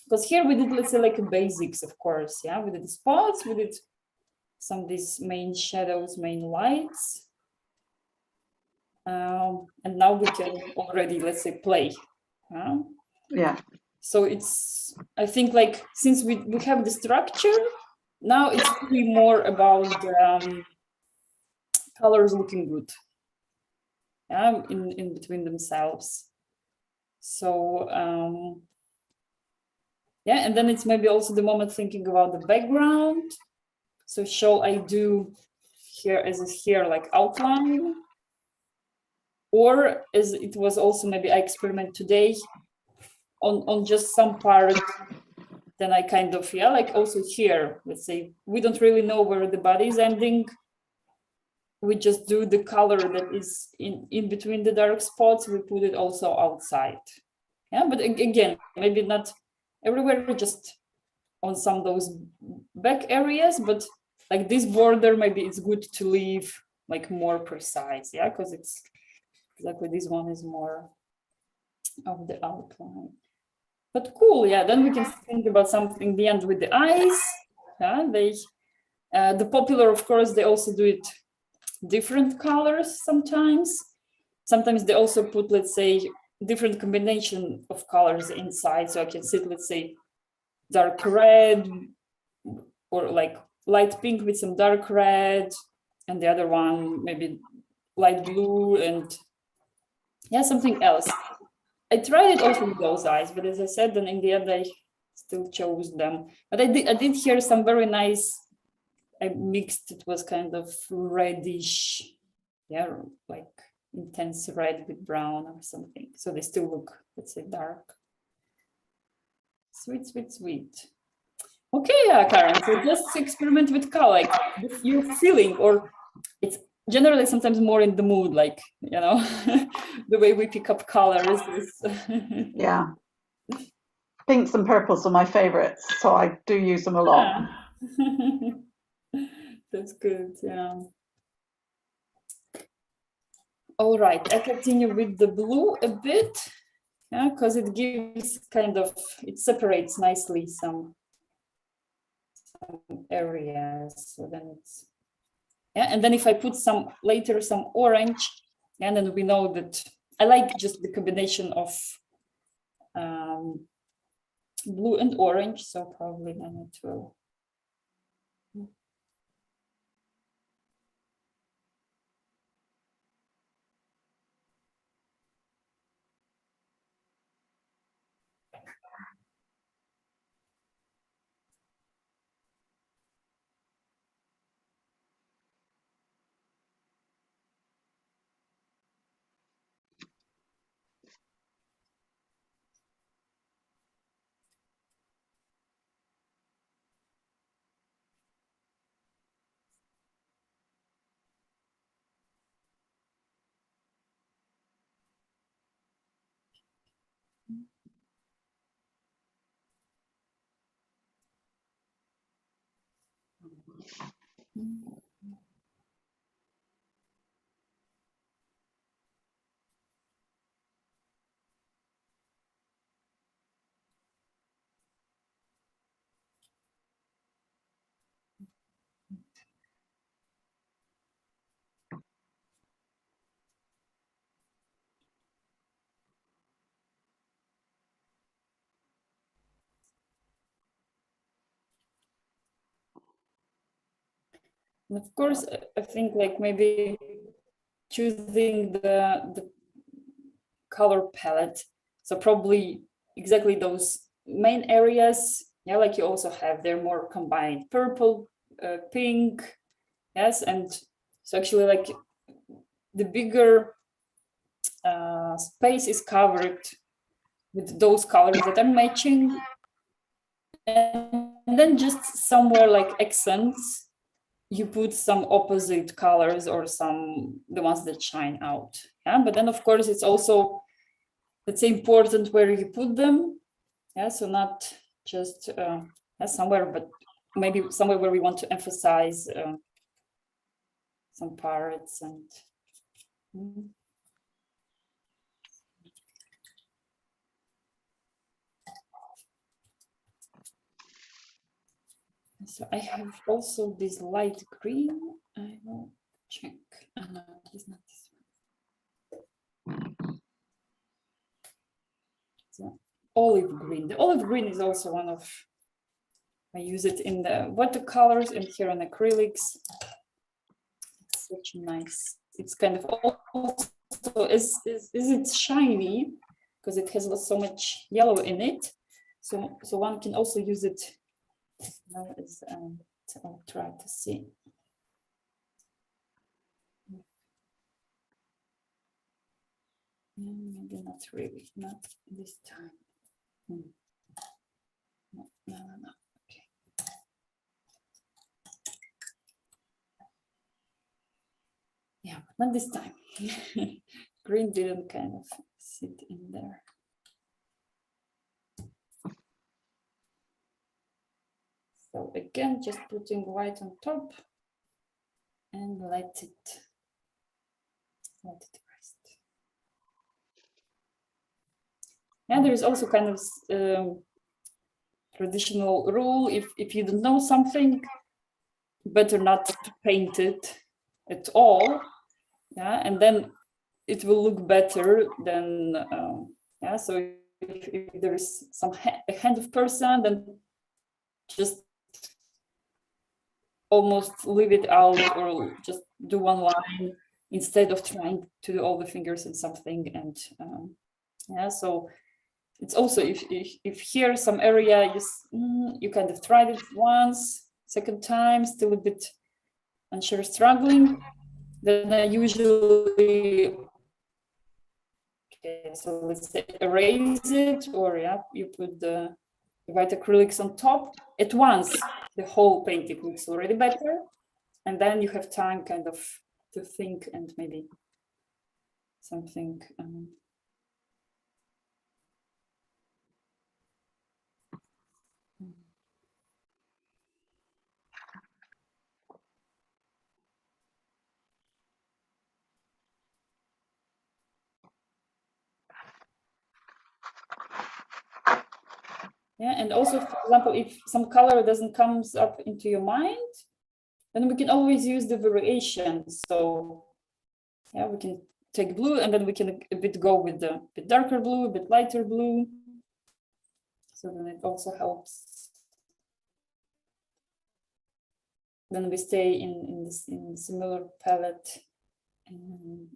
S2: because here we did, let's say, like basics, of course. Yeah, we did the spots, we did some of these main shadows, main lights. And now we can already, let's say, play.
S1: Yeah.
S2: So it's, I think, like, since we have the structure, now it's really more about colors looking good. Yeah, in between themselves. So yeah, and then it's maybe also the moment thinking about the background. So shall I do here as is here like outline, or as it was also maybe I experiment today on just some part, then I kind of, yeah, like also here, let's say we don't really know where the body is ending. We just do the color that is in between the dark spots, we put it also outside. Yeah, but again, maybe not everywhere, just on some of those back areas, but like this border, maybe it's good to leave like more precise, yeah, because it's exactly this one is more of the outline. But cool, yeah, then we can think about something in the end with the eyes. Yeah, the popular, of course, they also do it different colors sometimes. Sometimes they also put, let's say, different combination of colors inside. So I can see, let's say, dark red or like light pink with some dark red, and the other one maybe light blue and yeah, something else. I tried it also with those eyes, but as I said, then in the end I still chose them. But I did hear some very nice, I mixed, it was kind of reddish, yeah, like intense red with brown or something. So they still look, let's say, dark. Sweet, sweet, sweet. Okay, Karen, so just experiment with color, like if you're feeling, or it's generally sometimes more in the mood, like, you know, the way we pick up colors is...
S1: Yeah. Pinks and purples are my favorites, so I do use them a lot.
S2: Yeah. That's good, yeah. All right, I continue with the blue a bit, yeah, because it gives kind of, it separates nicely some areas. So then it's, yeah, and then if I put some later some orange, and then we know that I like just the combination of blue and orange, so probably then it will. And of course, I think like maybe choosing the color palette. So probably exactly those main areas. Yeah, like you also have, they're more combined purple, pink, yes, and so actually like the bigger space is covered with those colors that are matching, and then just somewhere like accents, you put some opposite colors or some the ones that shine out. Yeah, but then of course it's also, let's say, important where you put them. Yeah, so not just somewhere, but maybe somewhere where we want to emphasize some parts and. So I have also this light green. I will check. No, it's not this one. So olive green. The olive green is also one of. I use it in the watercolors and here on acrylics. It's such nice. It's kind of also is it shiny because it has so much yellow in it. So one can also use it. Now is I'll try to see. Maybe not really, not this time. No. Okay. Yeah, not this time. Green didn't kind of sit in there. So again, just putting white on top and let it rest. And there is also kind of traditional rule: if you don't know something, better not to paint it at all. Yeah, and then it will look better than yeah. So if there is a hand of person, then just almost leave it out or just do one line instead of trying to do all the fingers in something. And yeah, so it's also if here some area you kind of tried it once, second time, still a bit unsure, struggling, then I usually so let's say erase it, or yeah, you put the white acrylics on top at once. The whole painting looks already better, and then you have time kind of to think and maybe something. Yeah, and also, for example, if some color doesn't comes up into your mind, then we can always use the variation. So yeah, we can take blue and then we can a bit go with the bit darker blue, a bit lighter blue. So then it also helps. Then we stay in similar palette and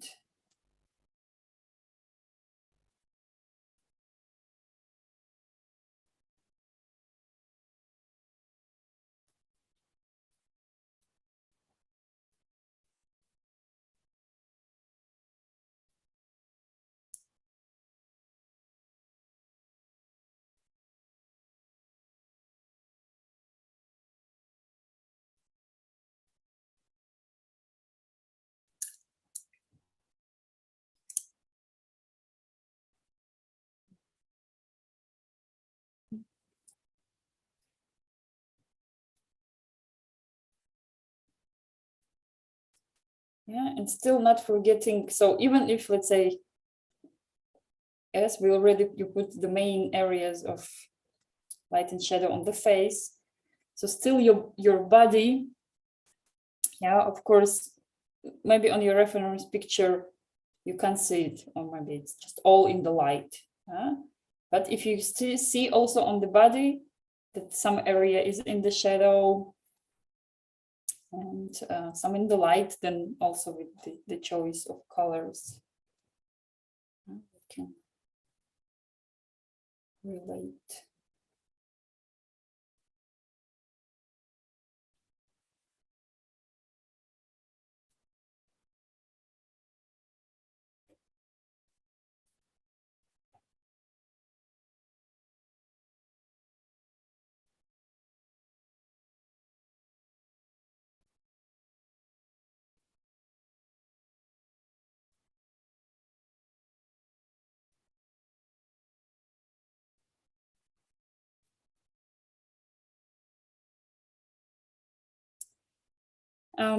S2: yeah, and still not forgetting. So even if, let's say, yes, you put the main areas of light and shadow on the face. So still your body, yeah, of course, maybe on your reference picture, you can't see it, or maybe it's just all in the light. But if you still see also on the body that some area is in the shadow and some in the light, then also with the choice of colors, we can relate.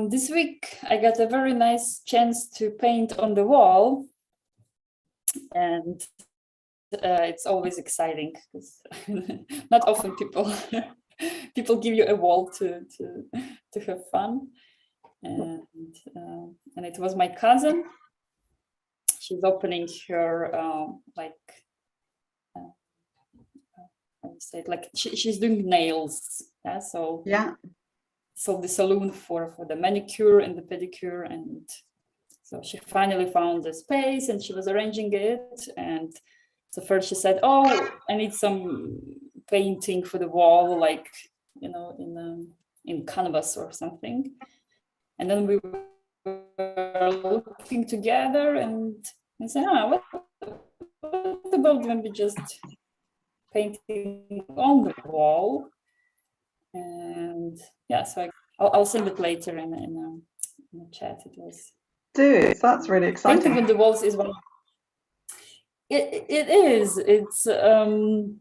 S2: this week I got a very nice chance to paint on the wall, and it's always exciting because not often people give you a wall to have fun, and it was my cousin. She's opening her she's doing nails, yeah. So
S1: Yeah.
S2: So the salon for the manicure and the pedicure, and so she finally found the space and she was arranging it. And so first she said, "Oh, I need some painting for the wall, like, you know, in canvas or something." And then we were looking together, and I said, "What about maybe just painting on the wall?" And yeah, so I'll send it later in the chat. It was.
S1: Do. That's really exciting.
S2: Painting on the walls is one. It is. It's and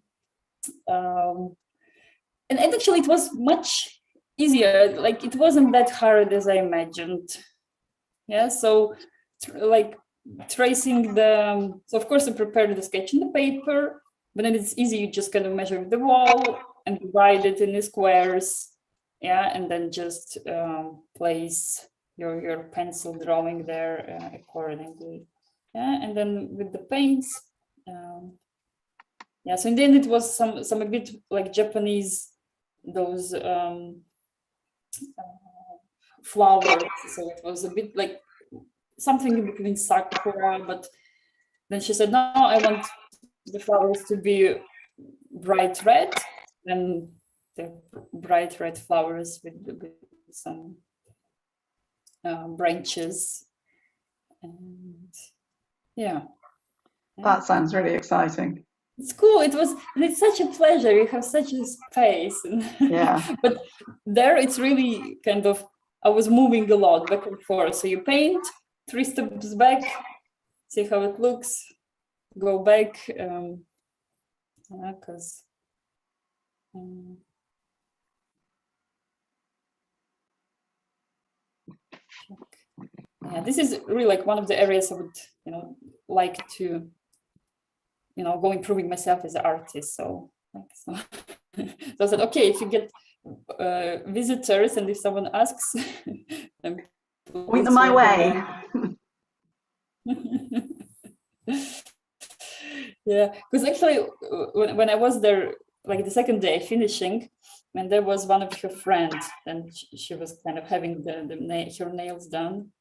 S2: actually it was much easier. Like, it wasn't that hard as I imagined. Yeah. So like tracing so of course I prepared the sketch in the paper, but then it's easy. You just kind of measure the wall and divide it in the squares. Yeah, and then just place your pencil drawing there accordingly. Yeah, and then with the paints, yeah. So in the end, it was some a bit like Japanese, those flowers. So it was a bit like something in between sakura, but then she said, "No, I want the flowers to be bright red," and the bright red flowers with some branches, and yeah.
S1: That sounds really exciting.
S2: It's cool. And it's such a pleasure. You have such a space.
S1: Yeah.
S2: But there it's really kind of, I was moving a lot back and forth. So you paint 3 steps back, see how it looks, go back, because yeah, this is really like one of the areas I would, like to, go improving myself as an artist. So I said, okay, if you get visitors and if someone asks, then
S1: point them my way.
S2: Yeah, because actually when I was there, like the second day finishing, and there was one of her friends, and she was kind of having her nails done,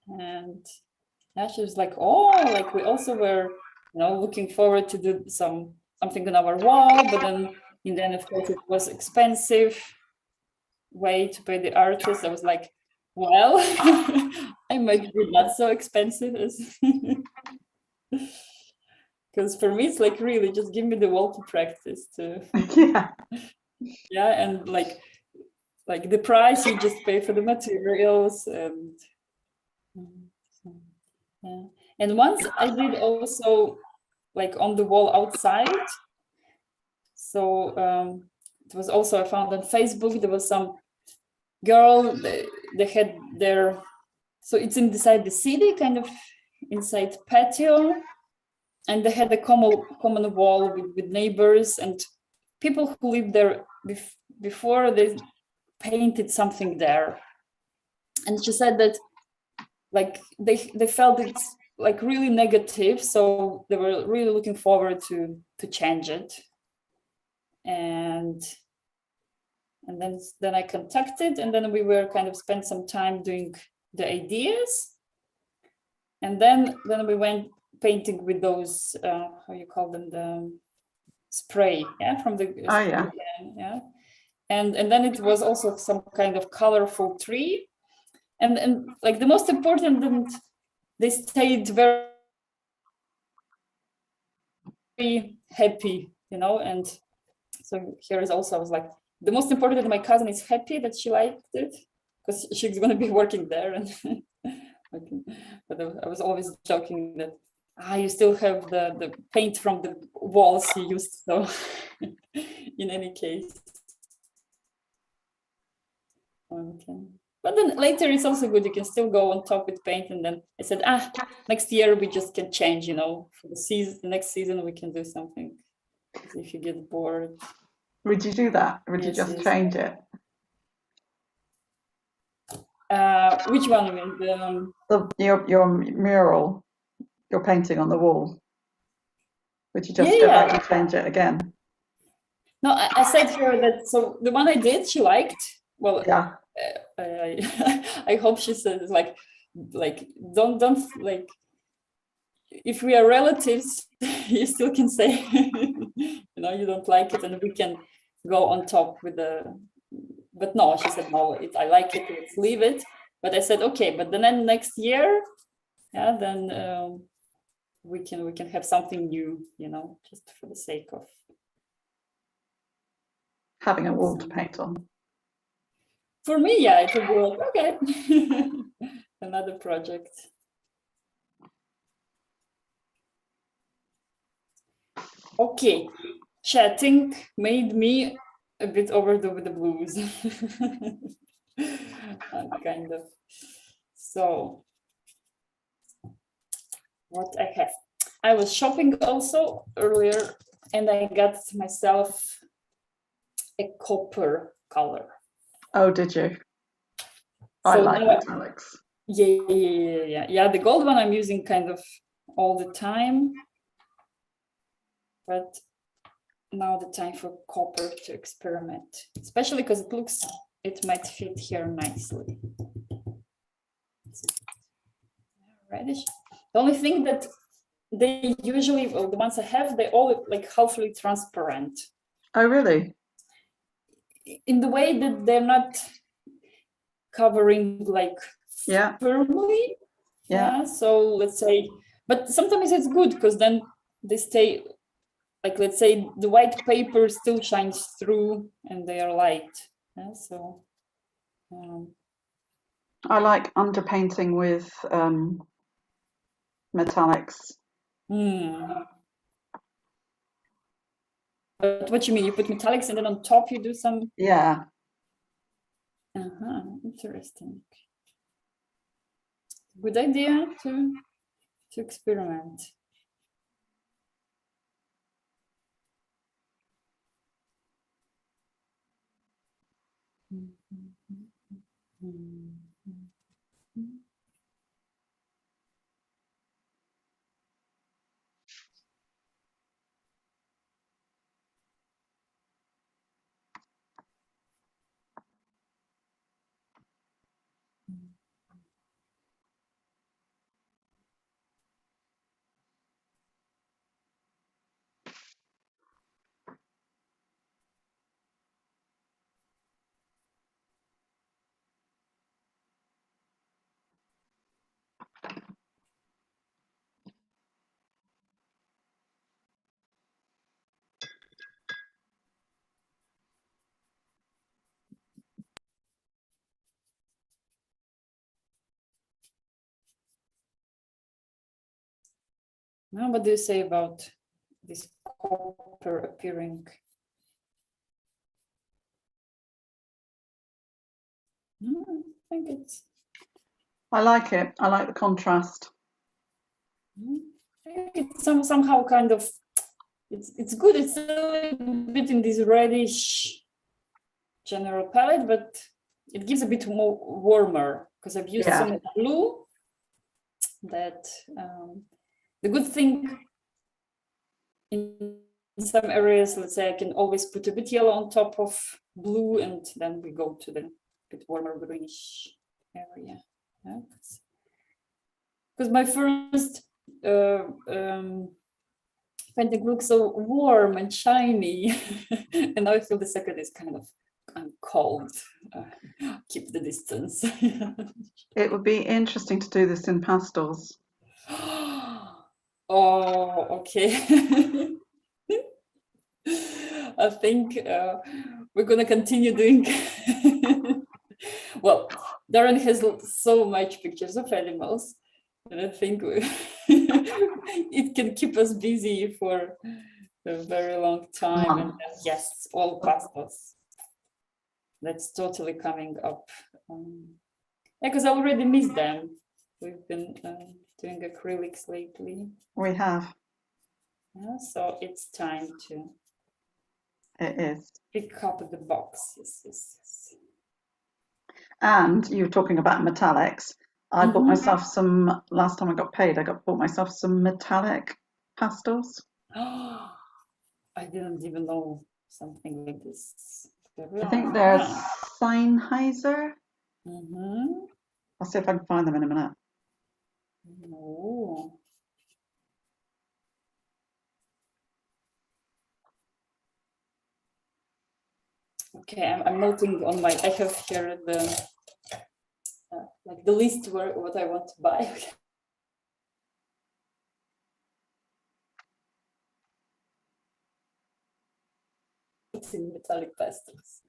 S2: and yeah, she was like, "Oh, like we also were, looking forward to do something on our wall, but then in the end, of course, it was expensive way to pay the artist." I was like, "Well, I might be not so expensive as." Because for me, it's like, really just give me the wall to practice to. Yeah, and like the price you just pay for the materials, and yeah. And once I did also like on the wall outside. So it was also, I found on Facebook, there was some girl, they had their, so it's inside the city, kind of inside patio, and they had a common wall with neighbors and people who lived there before. They painted something there, and she said that like they felt it's like really negative, so they were really looking forward to change it. And then I contacted, and then we were kind of spent some time doing the ideas, and then we went painting with those how you call them, the spray, yeah, from the yeah. And then it was also some kind of colorful tree, and like the most important, they stayed very happy, and so here is also, I was like, the most important that my cousin is happy that she liked it, because she's going to be working there. And but I was always joking that you still have the paint from the walls you used. So in any case, okay. But then later it's also good. You can still go on top with paint. And then I said, next year we just can change, you know, for the season, the next season we can do something. If you get bored.
S1: Would you do that? Would you just change it?
S2: Which one? I mean,
S1: your mural, your painting on the wall. Would you just go back and change it again?
S2: No, I said to her that, so the one I did, she liked. Well,
S1: yeah.
S2: I hope she says like don't like, if we are relatives, you still can say, you know, you don't like it, and we can go on top with the. But no, she said no. I like it. Let's leave it. But I said okay. But then next year, yeah, then we can have something new, you know, just for the sake of
S1: having a wall to paint on.
S2: For me, yeah, it would be like, okay, another project. Okay, chatting made me a bit overdo with the blues. Kind of. So, what I have. I was shopping also earlier, and I got myself a copper color.
S1: Oh, did you? I like metallics.
S2: Yeah. The gold one I'm using kind of all the time. But now the time for copper to experiment, especially because it might fit here nicely. Reddish. The only thing that they usually, well, the ones I have, they all like halfly transparent.
S1: Oh, really?
S2: In the way that they're not covering like firmly. Yeah. So let's say, but sometimes it's good because then they stay. Like, let's say the white paper still shines through and they are light. Yeah, so
S1: I like underpainting with metallics.
S2: But what you mean? You put metallics and then on top you do some?
S1: Yeah.
S2: Interesting. Good idea to experiment. Now, what do you say about this copper appearing? I think it's.
S1: I like it. I like the contrast.
S2: I think it's somehow kind of. It's good. It's a little bit in this reddish general palette, but it gives a bit more warmer because I've used some blue. That the good thing in some areas, let's say I can always put a bit yellow on top of blue, and then we go to the bit warmer greenish area. Because my first painting looks so warm and shiny, and now I feel the second is kind of cold. Keep the distance.
S1: It would be interesting to do this in pastels.
S2: Oh, okay. I think we're going to continue doing. Well, Darren has so much pictures of animals, and I think it can keep us busy for a very long time. And yes, all pastels. That's totally coming up. Yeah, because I already missed them. We've been doing acrylics lately.
S1: We have.
S2: Yeah, so it's time to
S1: It is.
S2: pick up the box. Yes, yes, yes.
S1: And you were talking about metallics. I bought myself some, last time I got paid, bought myself some metallic pastels.
S2: Oh, I didn't even know something like this.
S1: I think they're Sennheiser. I'll see if I can find them in a minute.
S2: Oh. Okay, I'm noting on my, I have here the like the list where what I want to buy. It's in metallic pastels.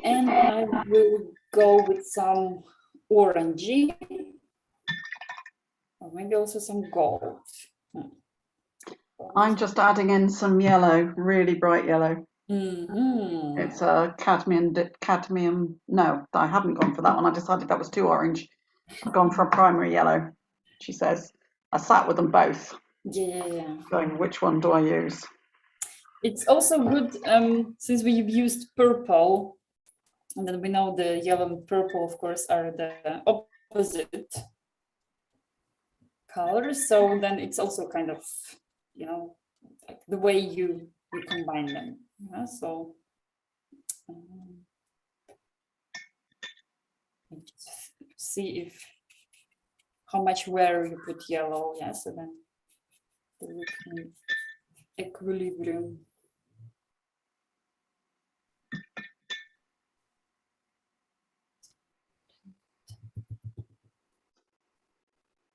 S2: And I will go with some orangey, or maybe also some gold.
S1: I'm just adding in some yellow, really bright yellow. It's a cadmium. No, I haven't gone for that one. I decided that was too orange. I've gone for a primary yellow, she says. I sat with them both.
S2: Yeah.
S1: Going, which one do I use?
S2: It's also good since we've used purple, and then we know the yellow and purple, of course, are the opposite colors. So then it's also kind of, you know, like the way you combine them. Yeah? So see if how much where you put yellow. Yeah, so then they look in equilibrium.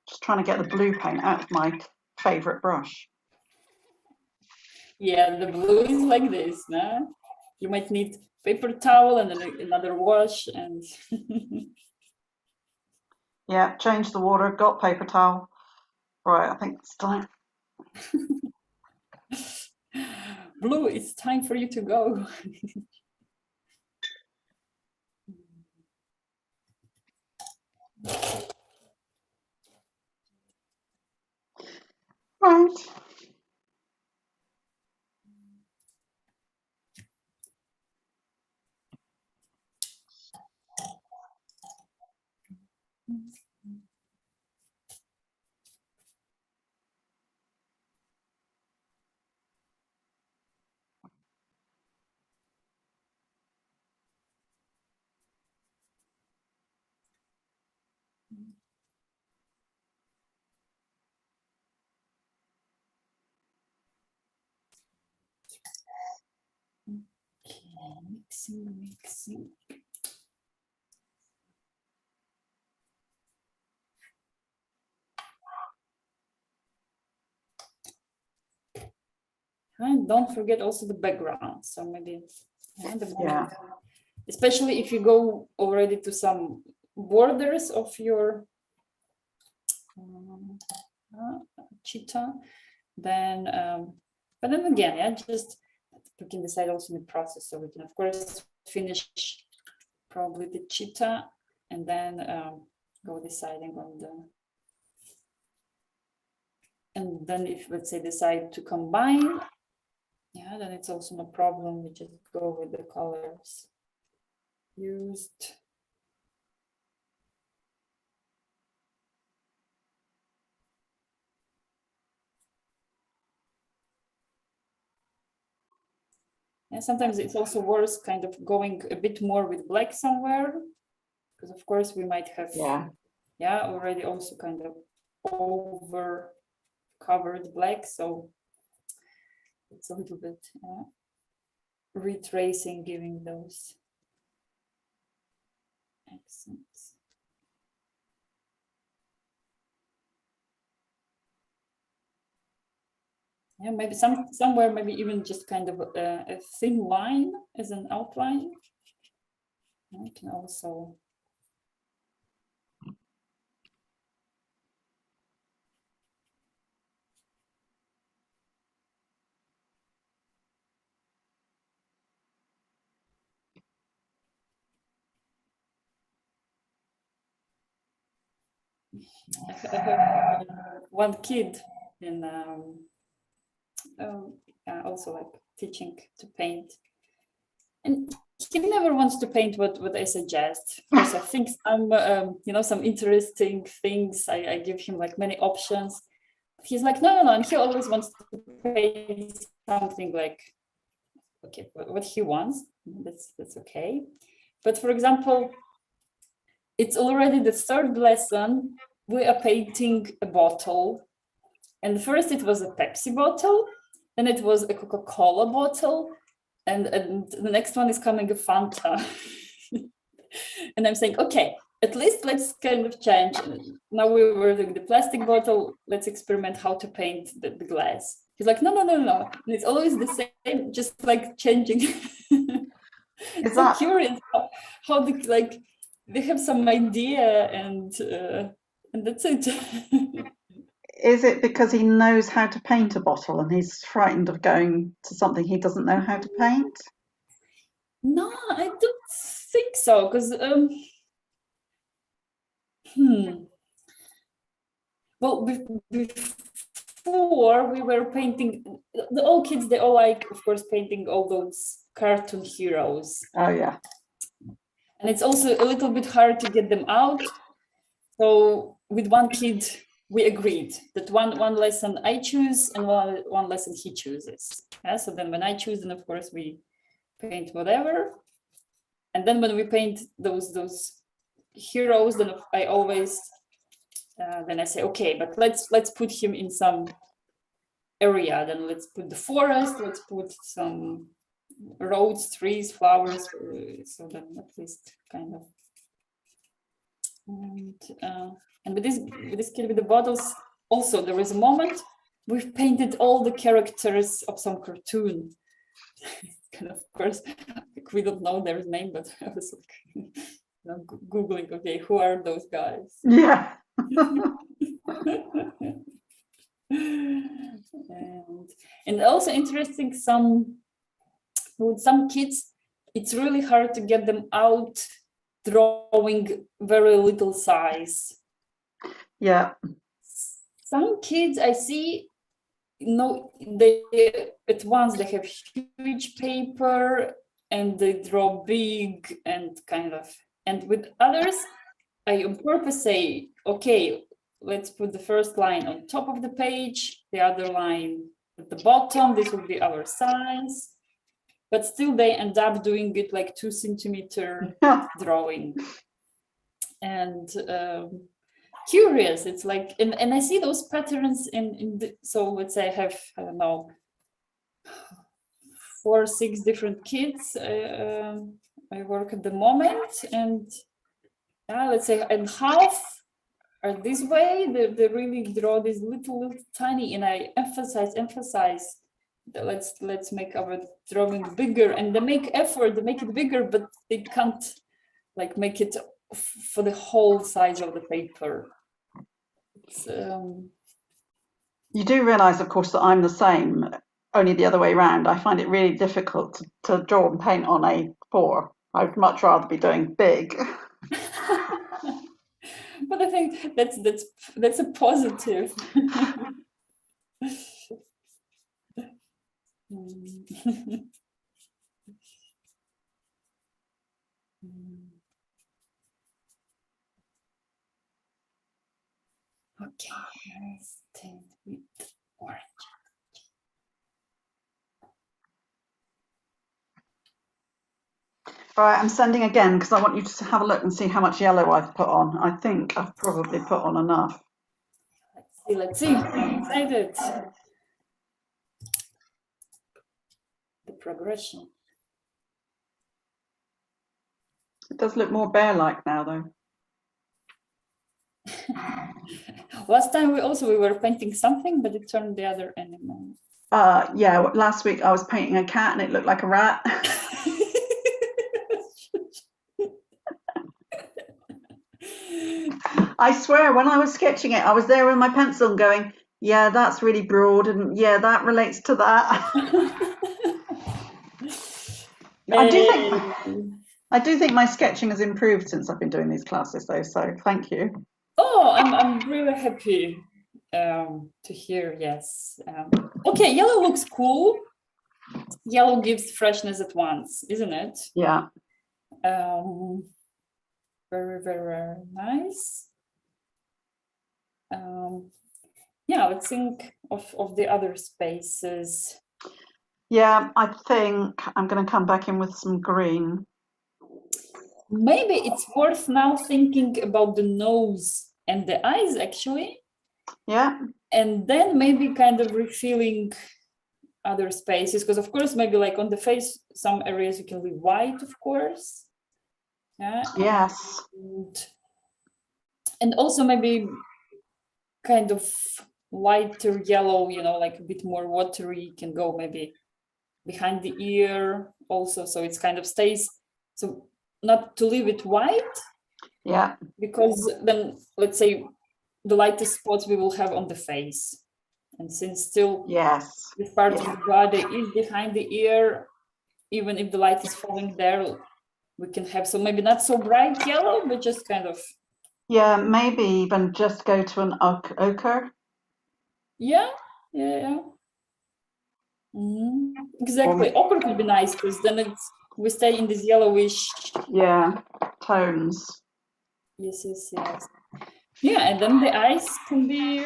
S1: Just trying to get the blue paint out of my favourite brush.
S2: Yeah, the blue is like this, no? You might need paper towel and then another wash and
S1: Yeah, change the water, got paper towel. Right, I think it's time.
S2: Blue, it's time for you to go.
S1: Right.
S2: Okay, mixing. And don't forget also the background. So maybe
S1: Yeah.
S2: Especially if you go already to some borders of your cheetah, then but then again, yeah, just we can decide also in the process. So we can of course finish probably the cheetah and then go deciding on the, and then if let's say decide to combine, yeah, then it's also no problem. We just go with the colors used. And sometimes it's also worth kind of going a bit more with black somewhere, because of course we might have already also kind of over covered black, so it's a little bit retracing, giving those accents. Yeah, maybe somewhere, maybe even just kind of a thin line as an outline. I can also I have one kid in also like teaching to paint, and he never wants to paint what I suggest. Of course, I think some interesting things. I give him like many options. He's like, no, and he always wants to paint something like, okay, what he wants. That's okay. But for example, it's already the third lesson. We are painting a bottle, and first it was a Pepsi bottle, then it was a Coca-Cola bottle, and the next one is coming a Fanta. And I'm saying, okay, at least let's kind of change. Now we were doing the plastic bottle, let's experiment how to paint the glass. He's like, no. And it's always the same, just like changing. It's so curious how they have some idea and that's it.
S1: Is it because he knows how to paint a bottle and he's frightened of going to something he doesn't know how to paint?
S2: No, I don't think so, because well, before we were painting, the old kids, they all like, of course, painting all those cartoon heroes.
S1: Oh yeah.
S2: And it's also a little bit hard to get them out. So with one kid, we agreed that one lesson I choose and one lesson he chooses. Yeah, so then when I choose, then of course we paint whatever. And then when we paint those heroes, then I always then I say, okay, but let's put him in some area. Then let's put the forest. Let's put some roads, trees, flowers. So then at least kind of. And with this kid with the bottles, also there is a moment we've painted all the characters of some cartoon. Kind of course, like we don't know their name, but I was like googling. Okay, who are those guys?
S1: Yeah.
S2: and also interesting. With some kids, it's really hard to get them out drawing very little size.
S1: Yeah.
S2: Some kids I see, they at once they have huge paper and they draw big and kind of. And with others, I on purpose say, okay, let's put the first line on top of the page, the other line at the bottom. This will be our size. But still they end up doing it like 2 centimeter drawing. And curious, it's like, and I see those patterns so let's say I have, I don't know, 4 or 6 different kids I work at the moment, and let's say, and half are this way, they really draw this little tiny, and I emphasize that let's make our drawing bigger, and they make effort to make it bigger, but they can't like make it for the whole size of the paper.
S1: You do realize, of course, that I'm the same, only the other way around. I find it really difficult to draw and paint on A4. I'd much rather be doing big.
S2: But I think that's a positive. Okay, let's start with orange.
S1: All right, I'm sending again because I want you to have a look and see how much yellow I've put on. I think I've probably put on enough.
S2: Let's see. I'm excited. The progression.
S1: It does look more bear-like now, though.
S2: Last time we were painting something, but it turned the other animal.
S1: Yeah, last week I was painting a cat and it looked like a rat. I swear, when I was sketching it, I was there with my pencil and going, yeah, that's really broad, and yeah, that relates to that. I do think my sketching has improved since I've been doing these classes, though, so thank you.
S2: Oh, I'm really happy to hear, yes. Okay, yellow looks cool. Yellow gives freshness at once, isn't it?
S1: Yeah.
S2: Very, very nice. Yeah, let's think of the other spaces.
S1: Yeah, I think I'm going to come back in with some green.
S2: Maybe it's worth now thinking about the nose and the eyes, actually.
S1: Yeah.
S2: And then maybe kind of refilling other spaces, because of course, maybe like on the face, some areas you can leave white, of course. Yeah.
S1: Yes.
S2: And also maybe kind of lighter yellow, like a bit more watery, can go maybe behind the ear also, so it's kind of stays, so not to leave it white.
S1: Yeah.
S2: Because then, let's say, the lightest spots we will have on the face. And since still this part of the body is behind the ear, even if the light is falling there, we can have, so maybe not so bright yellow, but just kind of.
S1: Yeah, maybe even just go to an ochre.
S2: Yeah. Exactly. Ochre could be nice because then we stay in this yellowish.
S1: Yeah, tones.
S2: Yes. Yeah, and then the eyes can be.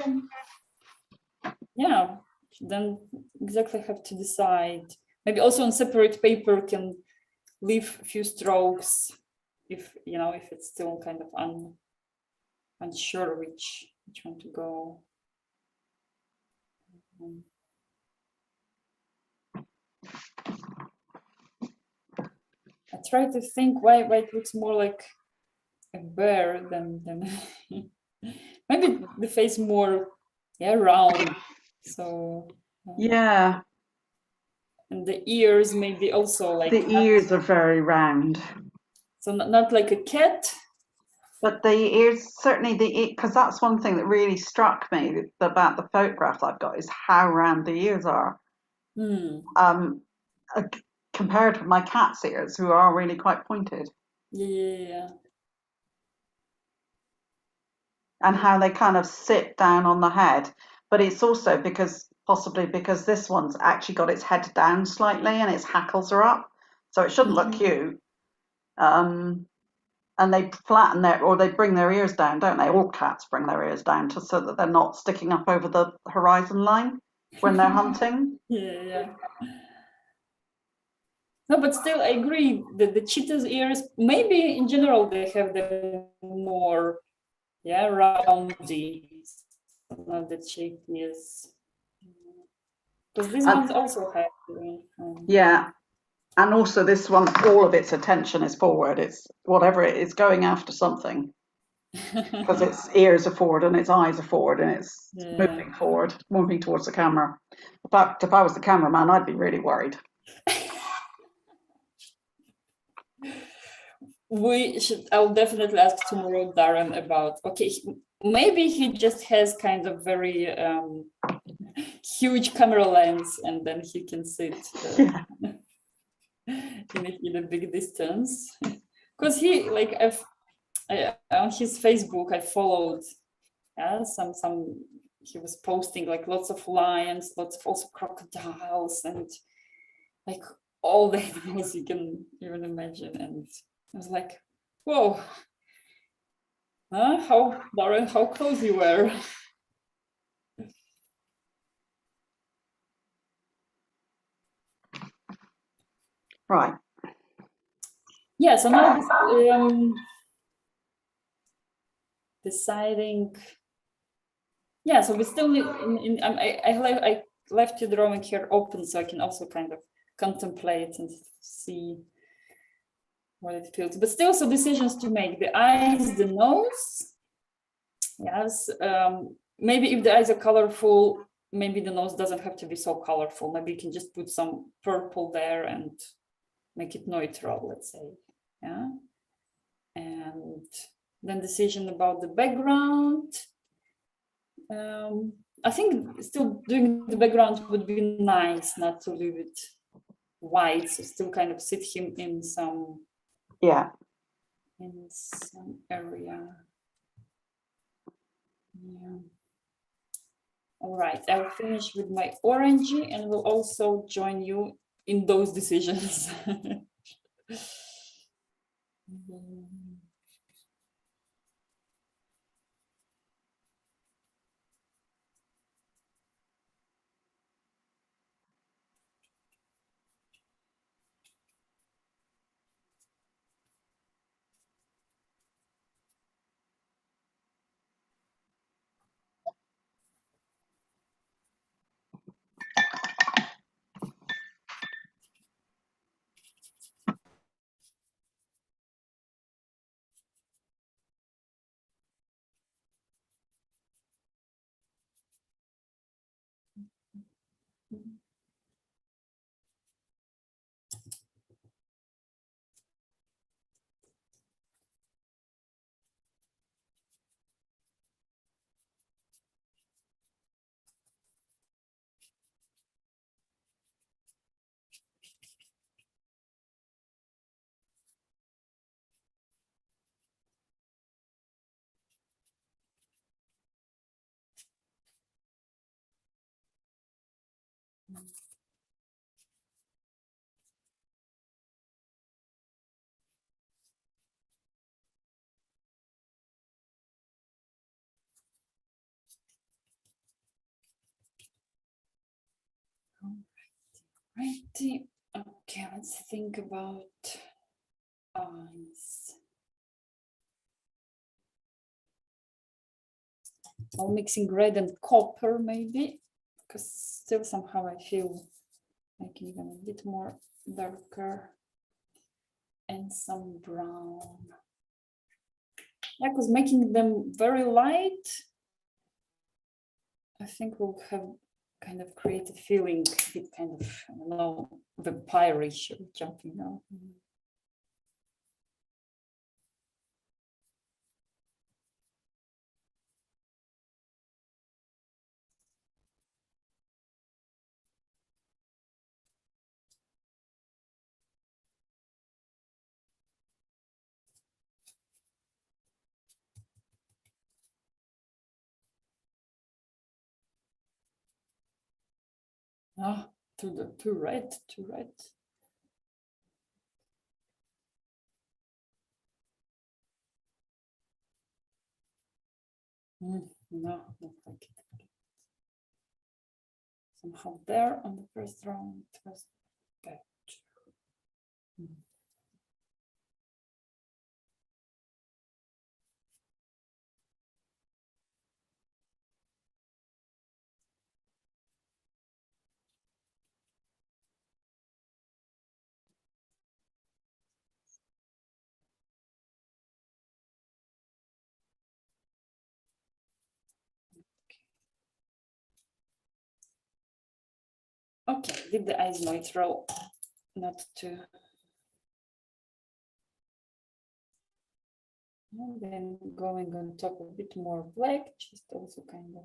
S2: Yeah, then exactly have to decide. Maybe also on separate paper can leave a few strokes if you know, if it's still kind of unsure which one to go. I try to think why it looks more like a bear than maybe the face more round. So
S1: yeah,
S2: and the ears maybe also like
S1: the ears are very round.
S2: So not like a cat.
S1: But the ears, certainly because that's one thing that really struck me about the photograph I've got is how round the ears are. Compared with my cat's ears, who are really quite pointed.
S2: Yeah.
S1: And how they kind of sit down on the head. But it's also possibly because this one's actually got its head down slightly and its hackles are up. So it shouldn't look cute. And they flatten they bring their ears down, don't they? All cats bring their ears down so that they're not sticking up over the horizon line when they're hunting.
S2: Yeah. No, but still, I agree that the cheetah's ears, maybe in general, they have the more, roundy. Not the shape is. Because these ones also have.
S1: Yeah. And also this one, all of its attention is forward. It's whatever it is going after something. Because its ears are forward and its eyes are forward and it's moving forward, moving towards the camera. In fact, if I was the cameraman, I'd be really worried.
S2: I'll definitely ask tomorrow Darren about, okay, maybe he just has kind of very huge camera lens and then he can sit in a big distance. Because he, like, on his Facebook, I followed he was posting like lots of lions, lots of also crocodiles and like all the animals you can even imagine. And I was like, whoa, Darren, how close you were.
S1: Right.
S2: Yeah, so now deciding. Yeah, so we still I left the drawing here open so I can also kind of contemplate and see what it feels. But still, so decisions to make: the eyes, the nose. Yes, maybe if the eyes are colorful, maybe the nose doesn't have to be so colorful. Maybe you can just put some purple there and make it neutral, let's say. Yeah. And then decision about the background. I think still doing the background would be nice, not to leave it white, so still kind of sit him in some area. Yeah. All right, I'll finish with my orangey and will also join you in those decisions. Righty. Okay, let's think about eyes. I'll mixing red and copper maybe, because still somehow I feel making them a bit more darker, and some brown. Yeah, because making them very light, I think we'll have kind of create a feeling, a bit kind of, I don't know, vampirish jumping out. Ah, too red, too red. No, not like it. Somehow there on the first round it was bad. Okay, did the eyes neutral, not too. And then going on top a bit more black, just also kind of.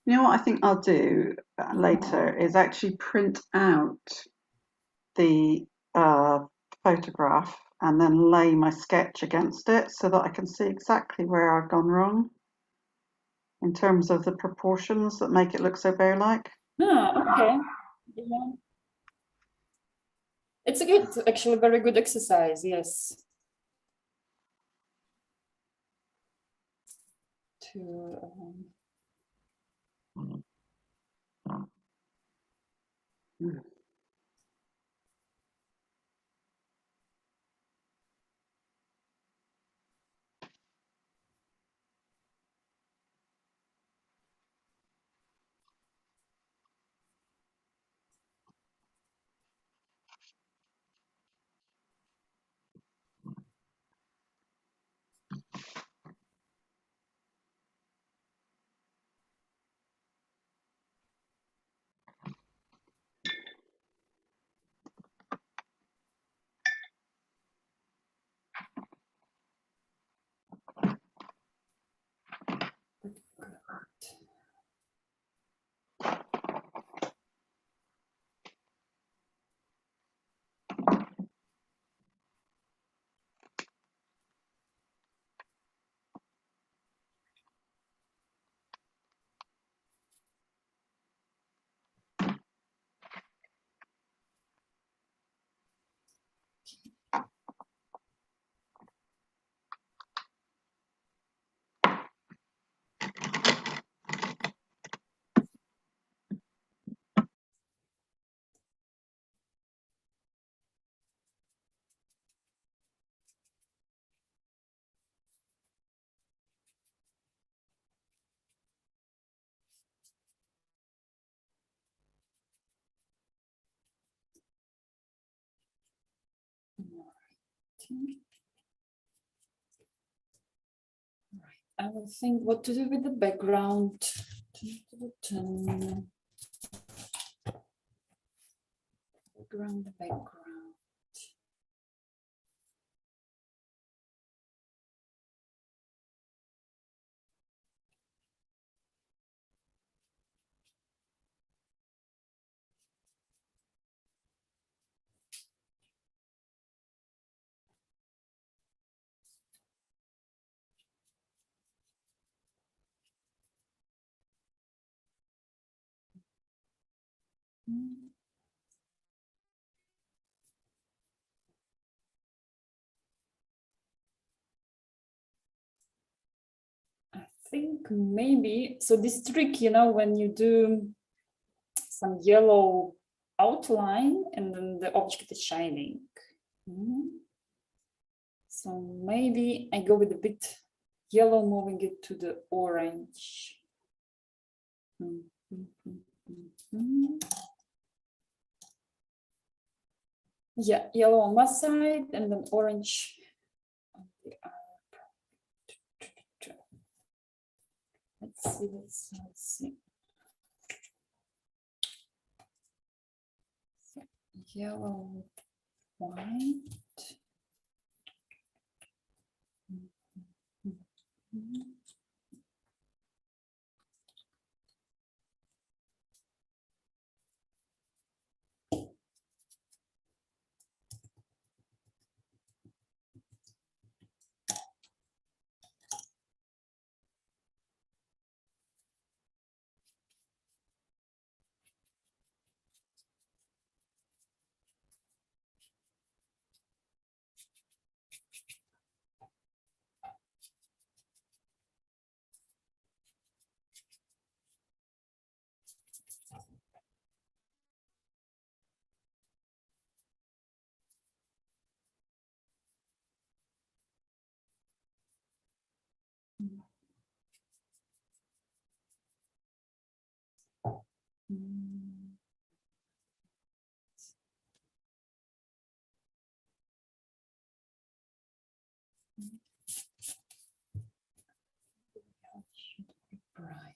S1: You know what I think I'll do later is actually print out the photograph and then lay my sketch against it so that I can see exactly where I've gone wrong in terms of the proportions that make it look so bear-like.
S2: Ah, okay. Yeah. It's a good, actually very good exercise, yes. To I will think what to do with the background. Background. I think maybe, so this trick, you know, when you do some yellow outline and then the object is shining. So maybe I go with a bit yellow, moving it to the orange. Yeah, yellow on one side and then orange on the other. Let's see. So, yellow, white. Right.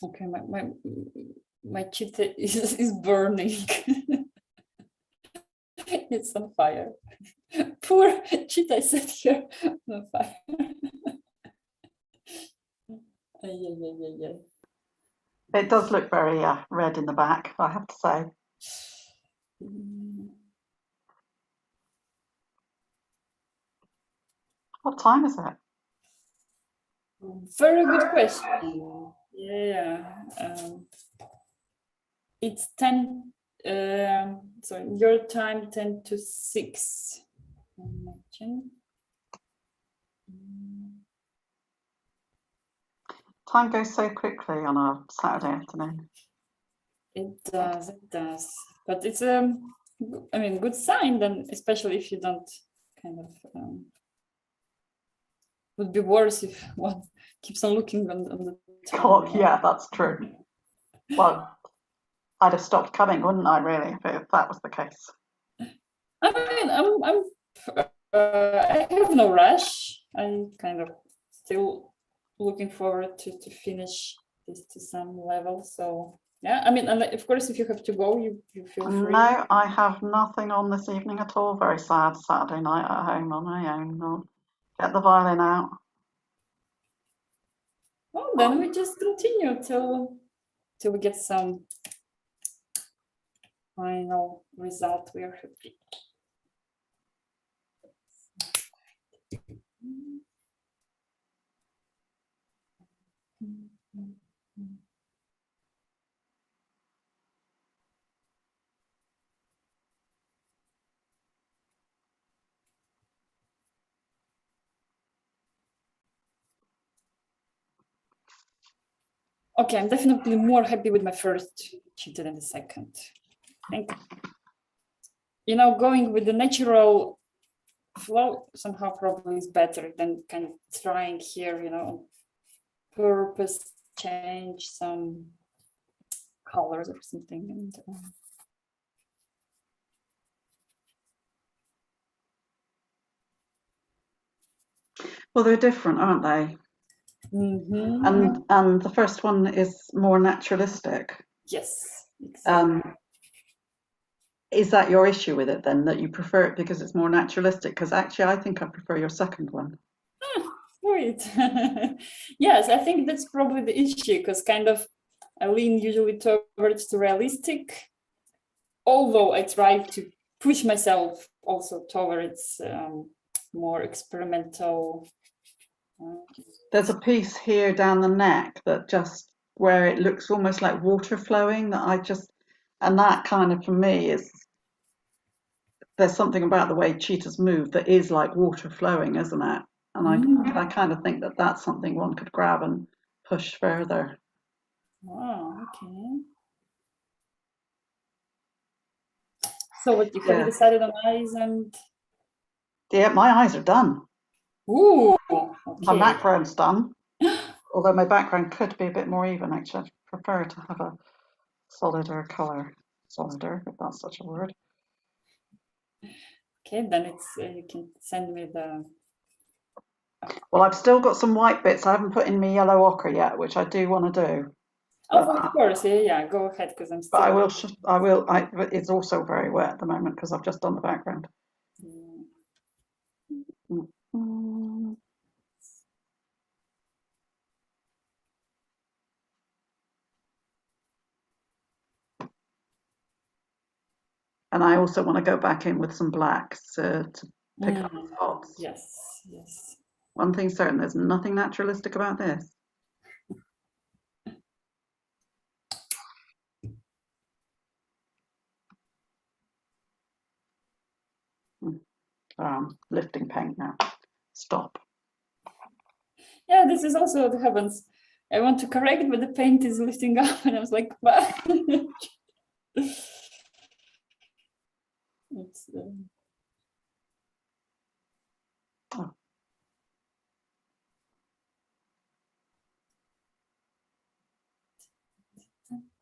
S2: Okay, my cheetah is burning. It's on fire. Poor cheetah sat here on fire.
S1: It does look very red in the back, I have to say. What time is it?
S2: Very good question. Yeah. It's 10, sorry, your time 10 to 6.
S1: Time goes so quickly on a Saturday afternoon.
S2: It does. But it's I mean, good sign then, especially if you don't kind of would be worse if one keeps on looking on the time.
S1: Oh, yeah, that's true. Well, I'd have stopped coming, wouldn't I, really, if that was the case?
S2: I mean, I have no rush. I'm kind of still looking forward to finish this to some level. So yeah, I mean, and of course, if you have to go, you feel free.
S1: No, I have nothing on this evening at all. Very sad Saturday night at home on my own. I'll get the violin out.
S2: Well, then we just continue till we get some final result. We are happy. Okay, I'm definitely more happy with my first cheetah than the second. I think, you know, going with the natural flow somehow probably is better than kind of trying here, you know, on purpose change some colors or something. And
S1: well, they're different, aren't they? And the first one is more naturalistic.
S2: Yes, exactly.
S1: Is that your issue with it then, that you prefer it because it's more naturalistic? Because actually, I think I prefer your second one.
S2: Sweet. Yes, I think that's probably the issue, because kind of I lean usually towards the realistic, although I try to push myself also towards more experimental.
S1: There's a piece here down the neck that just where it looks almost like water flowing that I just, and that kind of for me is, there's something about the way cheetahs move that is like water flowing, isn't it? And I kind of think that that's something one could grab and push further.
S2: Oh, okay. So what, have you decided on eyes and?
S1: Yeah, my eyes are done.
S2: Ooh, okay.
S1: My background's done. Although my background could be a bit more even, actually. I'd prefer to have a solider color. Solider, if that's such a word.
S2: Okay, then it's you can send me the.
S1: Well, I've still got some white bits. I haven't put in my yellow ochre yet, which I do want to do.
S2: Oh, of course, yeah. Go ahead, because I'm still.
S1: But I will. I will. It's also very wet at the moment because I've just done the background. Mm. And I also want to go back in with some blacks to pick up the spots.
S2: Yes, yes.
S1: One thing's certain, there's nothing naturalistic about this. Lifting paint now. Stop.
S2: Yeah, this is also what happens. I want to correct, but the paint is lifting up, and I was like, what? It's,
S1: Oh.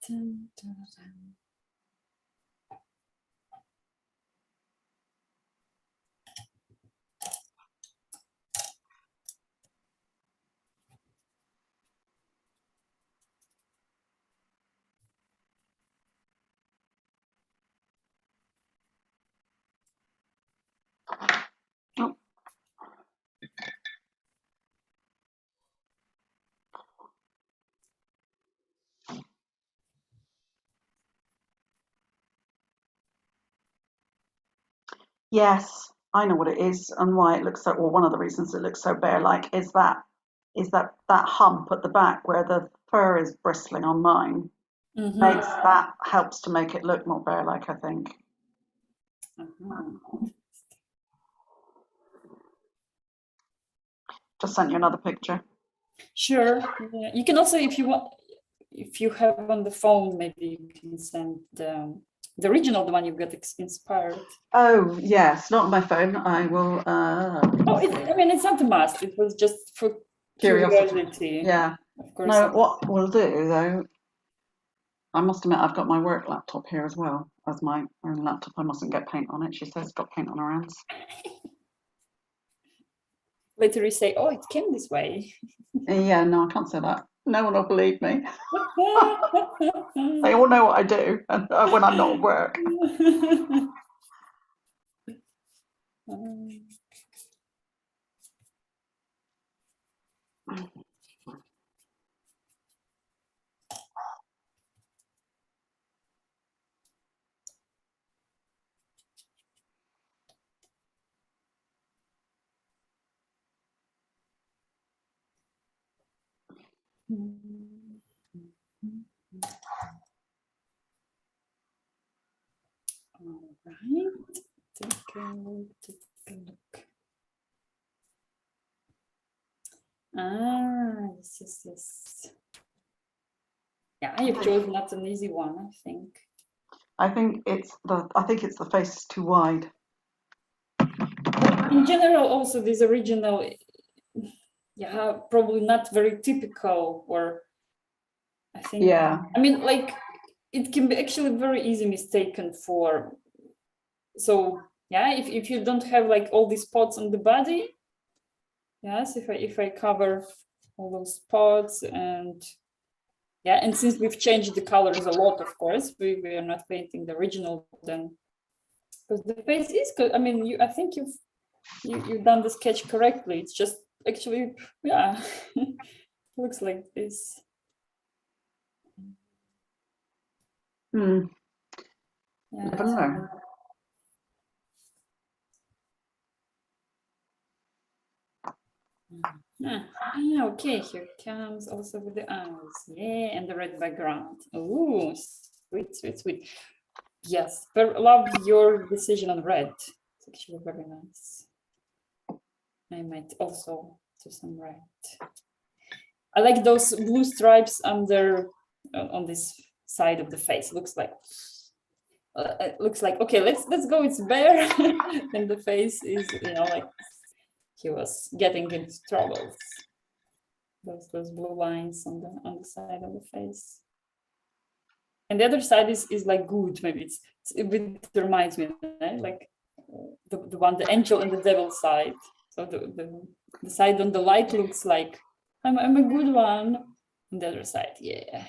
S2: Dun, dun, dun.
S1: Oh. Yes, I know what it is and why it looks so, or one of the reasons it looks so bear-like is that hump at the back where the fur is bristling on mine. Makes that helps to make it look more bear-like, I think. Just sent you another picture.
S2: Sure. Yeah. You can also, if you want, if you have on the phone, maybe you can send the original, the one you got inspired.
S1: Oh yes, not on my phone. I will.
S2: Oh, I mean, it's not a must. It was just for curiosity.
S1: Yeah.
S2: Of course.
S1: No, what we'll do though, I must admit I've got my work laptop here as well as my own laptop. I mustn't get paint on it. She says it's got paint on her hands.
S2: Later you say, oh, it came this way.
S1: Yeah, no, I can't say that. No one will believe me. They all know what I do and, when I'm not at work.
S2: All right, take a look. Yes. Yeah, I have chosen not an easy one, I think.
S1: I think it's the face is too wide.
S2: In general, also this original, yeah, probably not very typical, or I think.
S1: Yeah.
S2: I mean, like it can be actually very easy mistaken for. So yeah, if you don't have like all these spots on the body, yes, if I cover all those spots and. Yeah, and since we've changed the colors a lot, of course, we are not painting the original then, because the face is good. I mean, I think you've done the sketch correctly. It's just actually, yeah, looks like this.
S1: Yeah,
S2: Never
S1: know.
S2: Okay, here comes also with the eyes. Yeah, and the red background. Oh, sweet. Yes, love your decision on red. It's actually very nice. I might also do some red. I like those blue stripes under on this side of the face. It looks like okay. Let's go. It's bare, and the face is like he was getting into troubles. Those blue lines on the side of the face. and the other side is like good. Maybe it reminds me, like the one, the angel and the devil side. So the side on the light looks like I'm a good one, and the other side, yeah,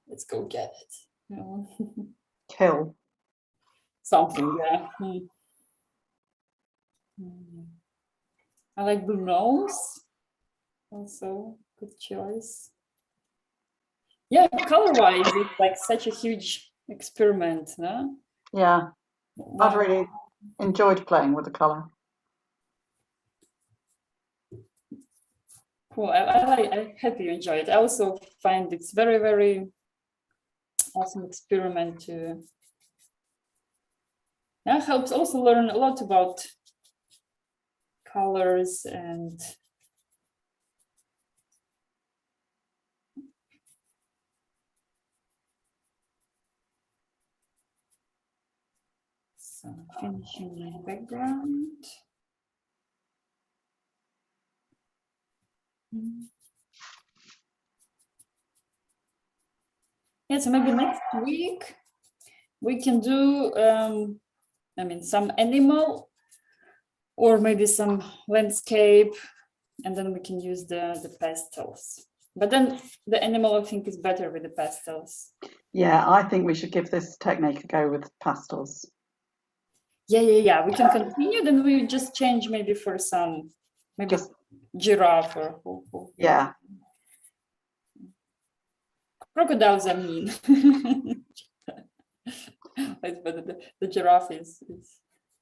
S2: let's go get it. You know?
S1: Kill.
S2: Something, yeah. I like blue nose. Also, good choice. Yeah, color-wise, it's like such a huge experiment, no?
S1: Yeah, I've really enjoyed playing with the color.
S2: Cool. I hope you enjoy it. I also find it's very, very awesome experiment to. That helps also learn a lot about colors and so finishing my background. Yeah, so maybe next week we can do, I mean, some animal or maybe some landscape, and then we can use the pastels. But then the animal, I think, is better with the pastels.
S1: Yeah, I think we should give this technique a go with pastels.
S2: Yeah. We can continue, then we just change maybe for some, maybe just giraffe or
S1: yeah.
S2: Crocodiles are mean. But the giraffe is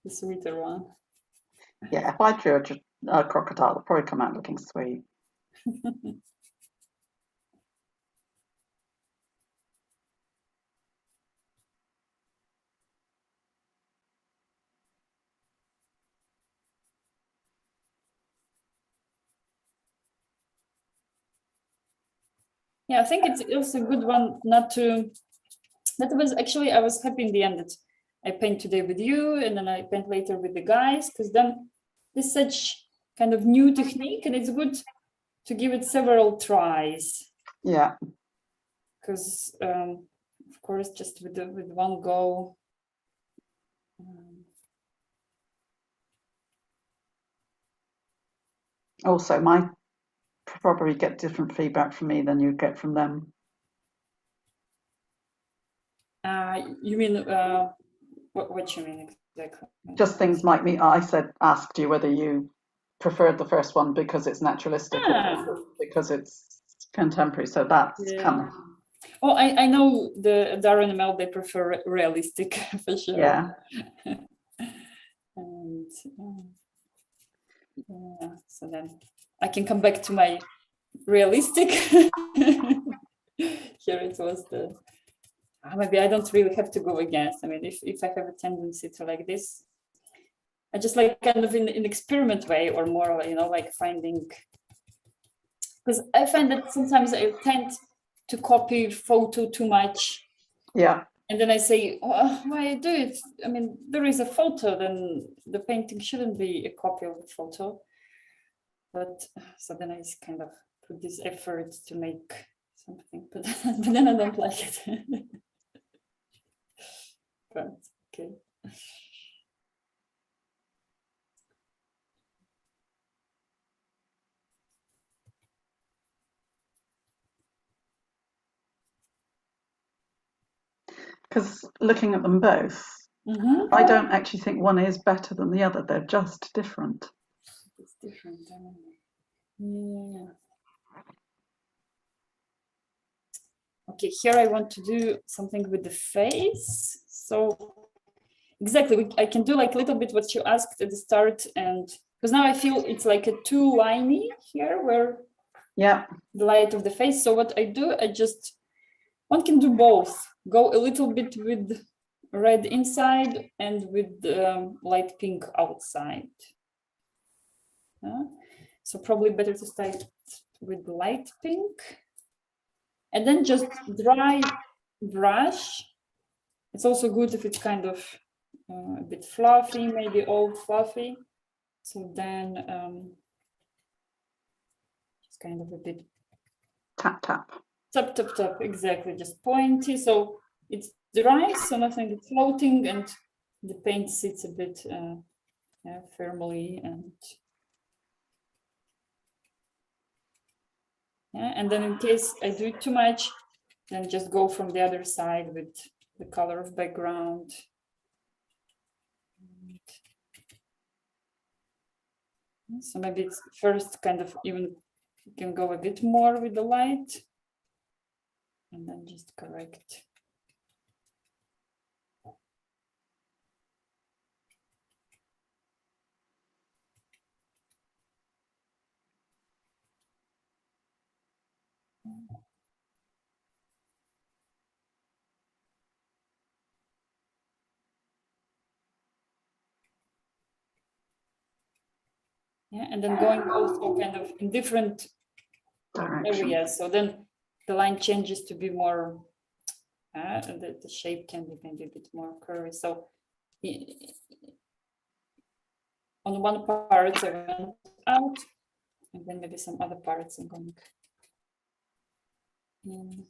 S2: the sweeter one.
S1: Yeah, if I drew a crocodile, it'll probably come out looking sweet.
S2: Yeah, I think it's also a good one not to. That was actually, I was happy in the end that I paint today with you and then I paint later with the guys, because then it's such kind of new technique and it's good to give it several tries.
S1: Yeah.
S2: Because of course, just with one go.
S1: Also, might probably get different feedback from me than you get from them.
S2: You mean what you mean exactly?
S1: Just things might mean I asked you whether you preferred the first one because it's naturalistic or because it's contemporary. So that's kind of.
S2: Oh, I know the Darren and Mel, they prefer realistic for sure.
S1: Yeah.
S2: And yeah, so then I can come back to my realistic. Here it was the. Maybe I don't really have to go against. I mean, if I have a tendency to like this, I just like kind of in experiment way or more, you know, like finding. Because I find that sometimes I tend to copy photo too much.
S1: Yeah.
S2: And then I say, oh, why do it? I mean, there is a photo, then the painting shouldn't be a copy of the photo. But so then I just kind of put this effort to make something, but then I don't like it. But okay.
S1: Because looking at them both, I don't actually think one is better than the other. They're just different.
S2: It's different. Yeah. Okay, here I want to do something with the face. So exactly, I can do like a little bit what you asked at the start, and because now I feel it's like a too liney here where the light of the face. So what I do, one can do both. Go a little bit with red inside and with light pink outside. So probably better to start with light pink. And then just dry brush. It's also good if it's kind of a bit fluffy, maybe all fluffy. So then just kind of a bit
S1: tap.
S2: Tap, tap, tap, exactly, just pointy. So it's dry, so nothing is floating, and the paint sits a bit firmly. And then in case I do it too much, then just go from the other side with the color of background. So maybe it's first kind of even you can go a bit more with the light and then just correct. Yeah, and then going also kind of in different areas. So then the line changes to be more, the shape can be maybe a bit more curvy. So on one part I went out, and then maybe some other parts I'm going in.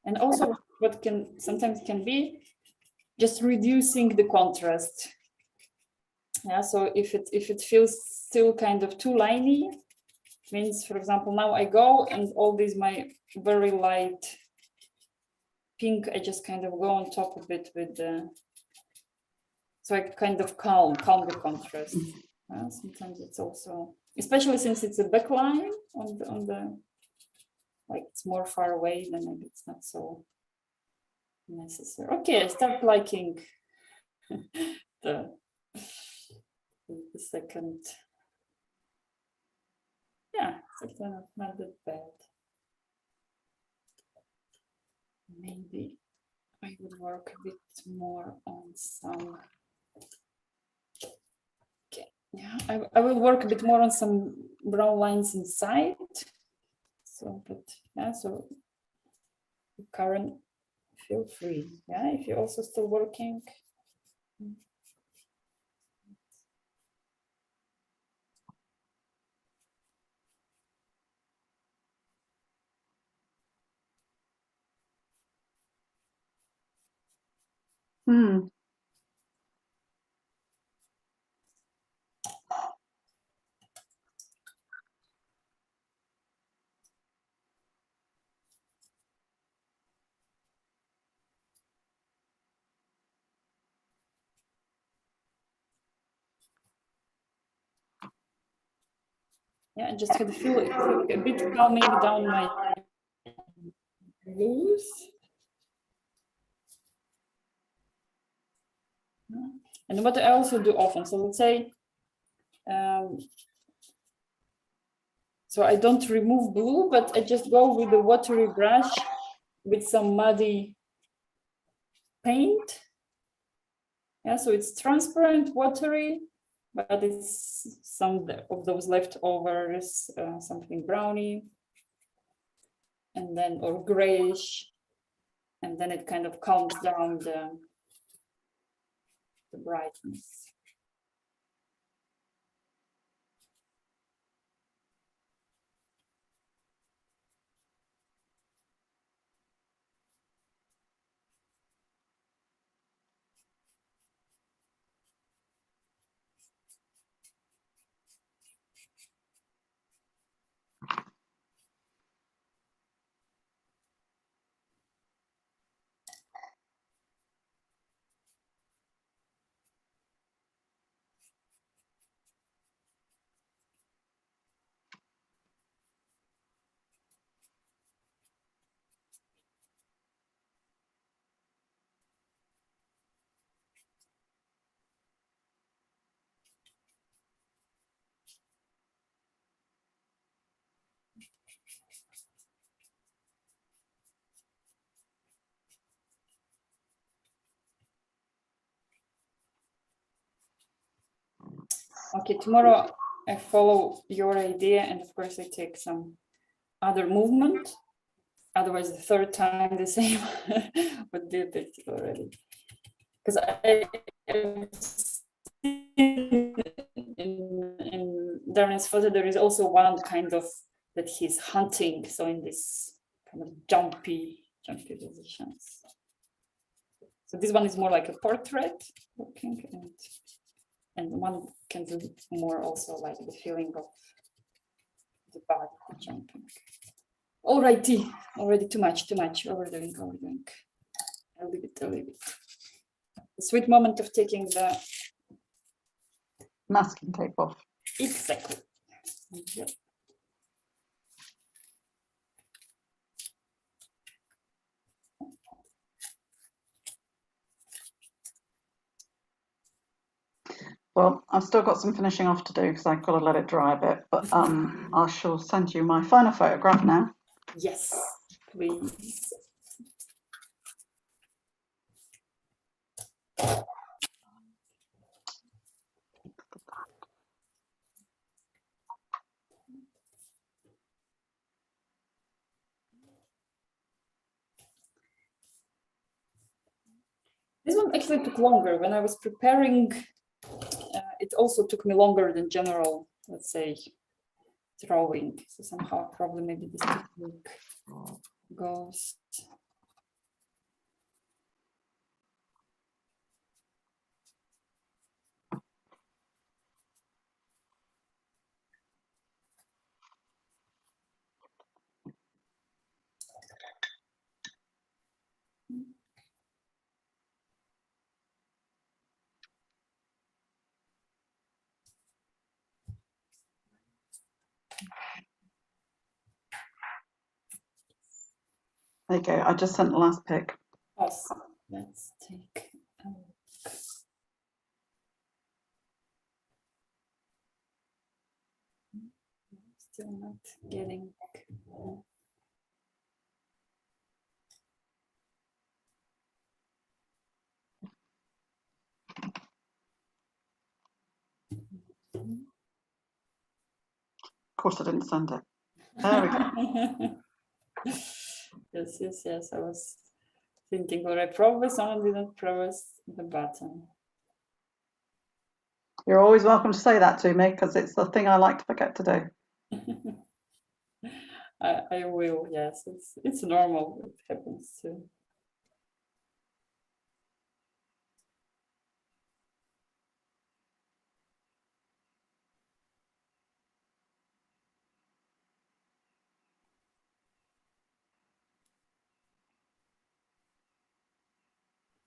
S2: And also what can sometimes can be just reducing the contrast. Yeah, so if it feels still kind of too liney, means, for example, now I go and all these my very light pink, I just kind of go on top of it with the, so I kind of calm the contrast. Sometimes it's also, especially since it's a backline on the like it's more far away, then maybe it's not so necessary. Okay, I start liking the second. Yeah, it's not that bad. Maybe I would work a bit more on some. Okay, yeah, I will work a bit more on some brown lines inside. So, but yeah, so Karen, feel free. Yeah, if you're also still working. Yeah, I just had to feel a bit calming down my blues. And what I also do often, so let's say, so I don't remove blue, but I just go with a watery brush with some muddy paint. Yeah, so it's transparent, watery, but it's some of those leftovers, something browny, and then, or grayish, and then it kind of calms down the brightness. Okay, tomorrow I follow your idea, and of course I take some other movement. Otherwise, the third time the same would be a bit already. Because in Darren's photo, there is also one kind of that he's hunting. So in this kind of jumpy positions. So this one is more like a portrait looking, and one can do more also like the feeling of the body jumping. Alrighty, already too much, overdoing. I'll leave it. The sweet moment of taking the
S1: masking tape off.
S2: Exactly. Yep.
S1: Well, I've still got some finishing off to do because I've got to let it dry a bit, but I shall send you my final photograph now.
S2: Yes, please. This one actually took longer. When I was preparing, it also took me longer than general, let's say, drawing. So somehow probably maybe this technique goes.
S1: There you go. I just sent the last pic.
S2: Awesome. Let's take a look. Still not getting.
S1: Of course, I didn't send it. There we go.
S2: Yes. I was thinking, or I probably someone didn't press the button.
S1: You're always welcome to say that to me because it's the thing I like to forget to do.
S2: I will, yes. It's normal. It happens too.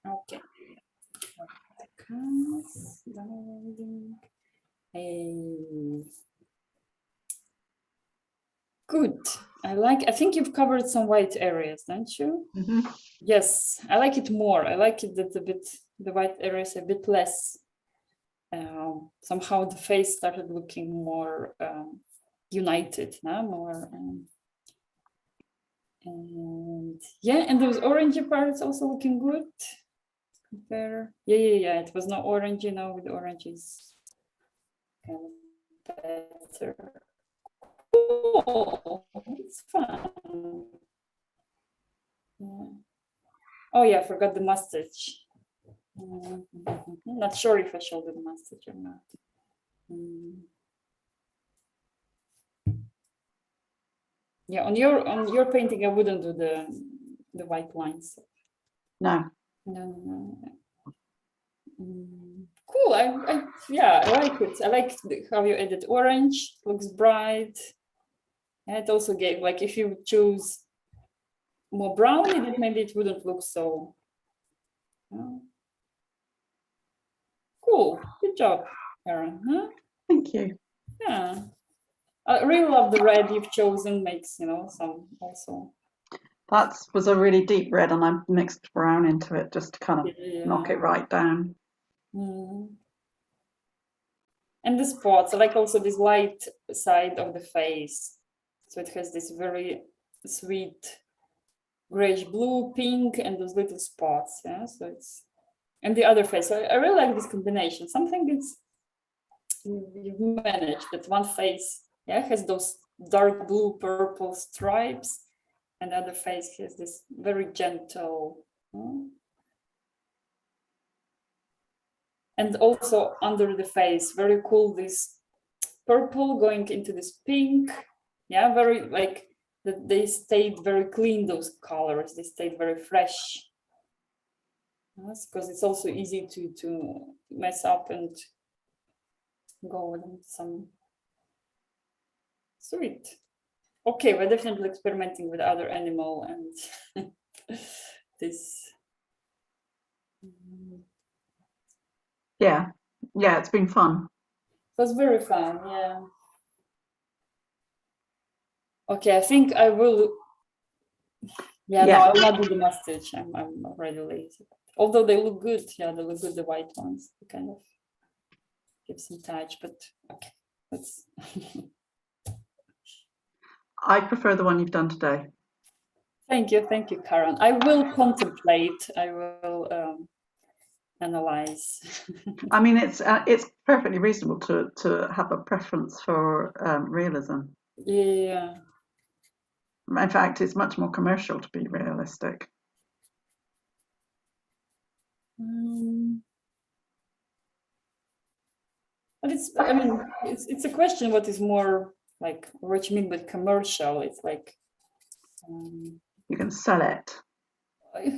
S2: Okay. Good. I think you've covered some white areas, don't you?
S1: Mm-hmm.
S2: Yes, I like it more. I like it that the white areas a bit less. Somehow the face started looking more united, no? More. And yeah, and those orangey parts also looking good. Compare. Yeah. It was not orangey now with oranges. Kind of better. Cool. It's fun. Yeah. Oh yeah, I forgot the mustache. Not sure if I showed the mustache or not. Yeah, on your painting, I wouldn't do the white lines.
S1: No.
S2: No. Cool. I like it. I like how you added orange. Looks bright. And it also gave, like, if you choose more browny, then maybe it wouldn't look so. Cool. Good job, Erin. Huh?
S1: Thank you.
S2: Yeah. I really love the red you've chosen. Makes, some also.
S1: That was a really deep red, and I mixed brown into it just to kind of knock it right down.
S2: And the spots, I like also this light side of the face. So it has this very sweet grayish blue, pink, and those little spots. Yeah, so it's, and the other face. So I really like this combination. Something it's you've managed that one face, yeah, has those dark blue purple stripes, and the other face has this very gentle. And also under the face, very cool, this purple going into this pink. Yeah, very like that they stayed very clean, those colors, they stayed very fresh. Yes, because it's also easy to mess up and go with some sweet. Okay, we're definitely experimenting with other animal and this.
S1: Yeah, it's been fun.
S2: It was very fun, yeah. Okay, I think I will. Yeah, no, I will not do the mustache. I'm already lazy. Although they look good, yeah, they look good, the white ones. They kind of give some touch, but okay, let's.
S1: I prefer the one you've done today.
S2: Thank you, Karen. I will contemplate. I will analyze.
S1: I mean, it's perfectly reasonable to have a preference for realism.
S2: Yeah.
S1: In fact, it's much more commercial to be realistic.
S2: But I mean, it's a question. What is more like? What you mean by commercial? It's like
S1: you can sell it.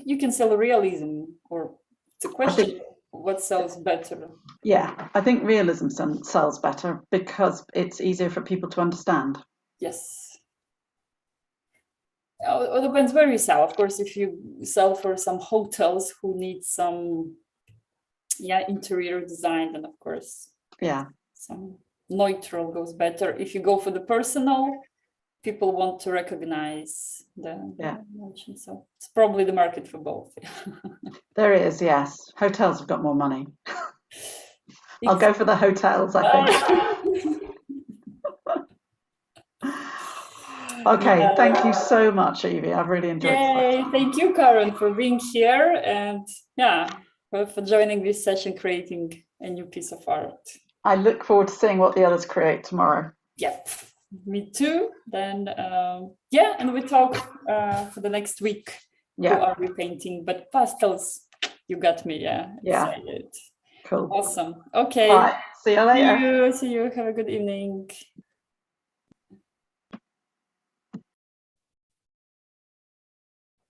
S2: You can sell realism, or it's a question. What sells better?
S1: Yeah, I think realism sells better because it's easier for people to understand.
S2: Yes. It depends where you sell. Of course, if you sell for some hotels who need some, interior design, then of course, some neutral goes better. If you go for the personal, people want to recognize the emotion. So it's probably the market for both.
S1: There is, yes. Hotels have got more money. I'll go for the hotels, I think. Okay, thank you so much, Evie. I've really enjoyed it.
S2: Thank you, Karen, for being here and for joining this session, creating a new piece of art.
S1: I look forward to seeing what the others create tomorrow.
S2: Yep, me too. Then, and we talk for the next week.
S1: Yeah.
S2: Who are we painting? But pastels, you got me. Yeah. Excited.
S1: Cool.
S2: Awesome. Okay.
S1: All right. See you later.
S2: See you. Have a good evening.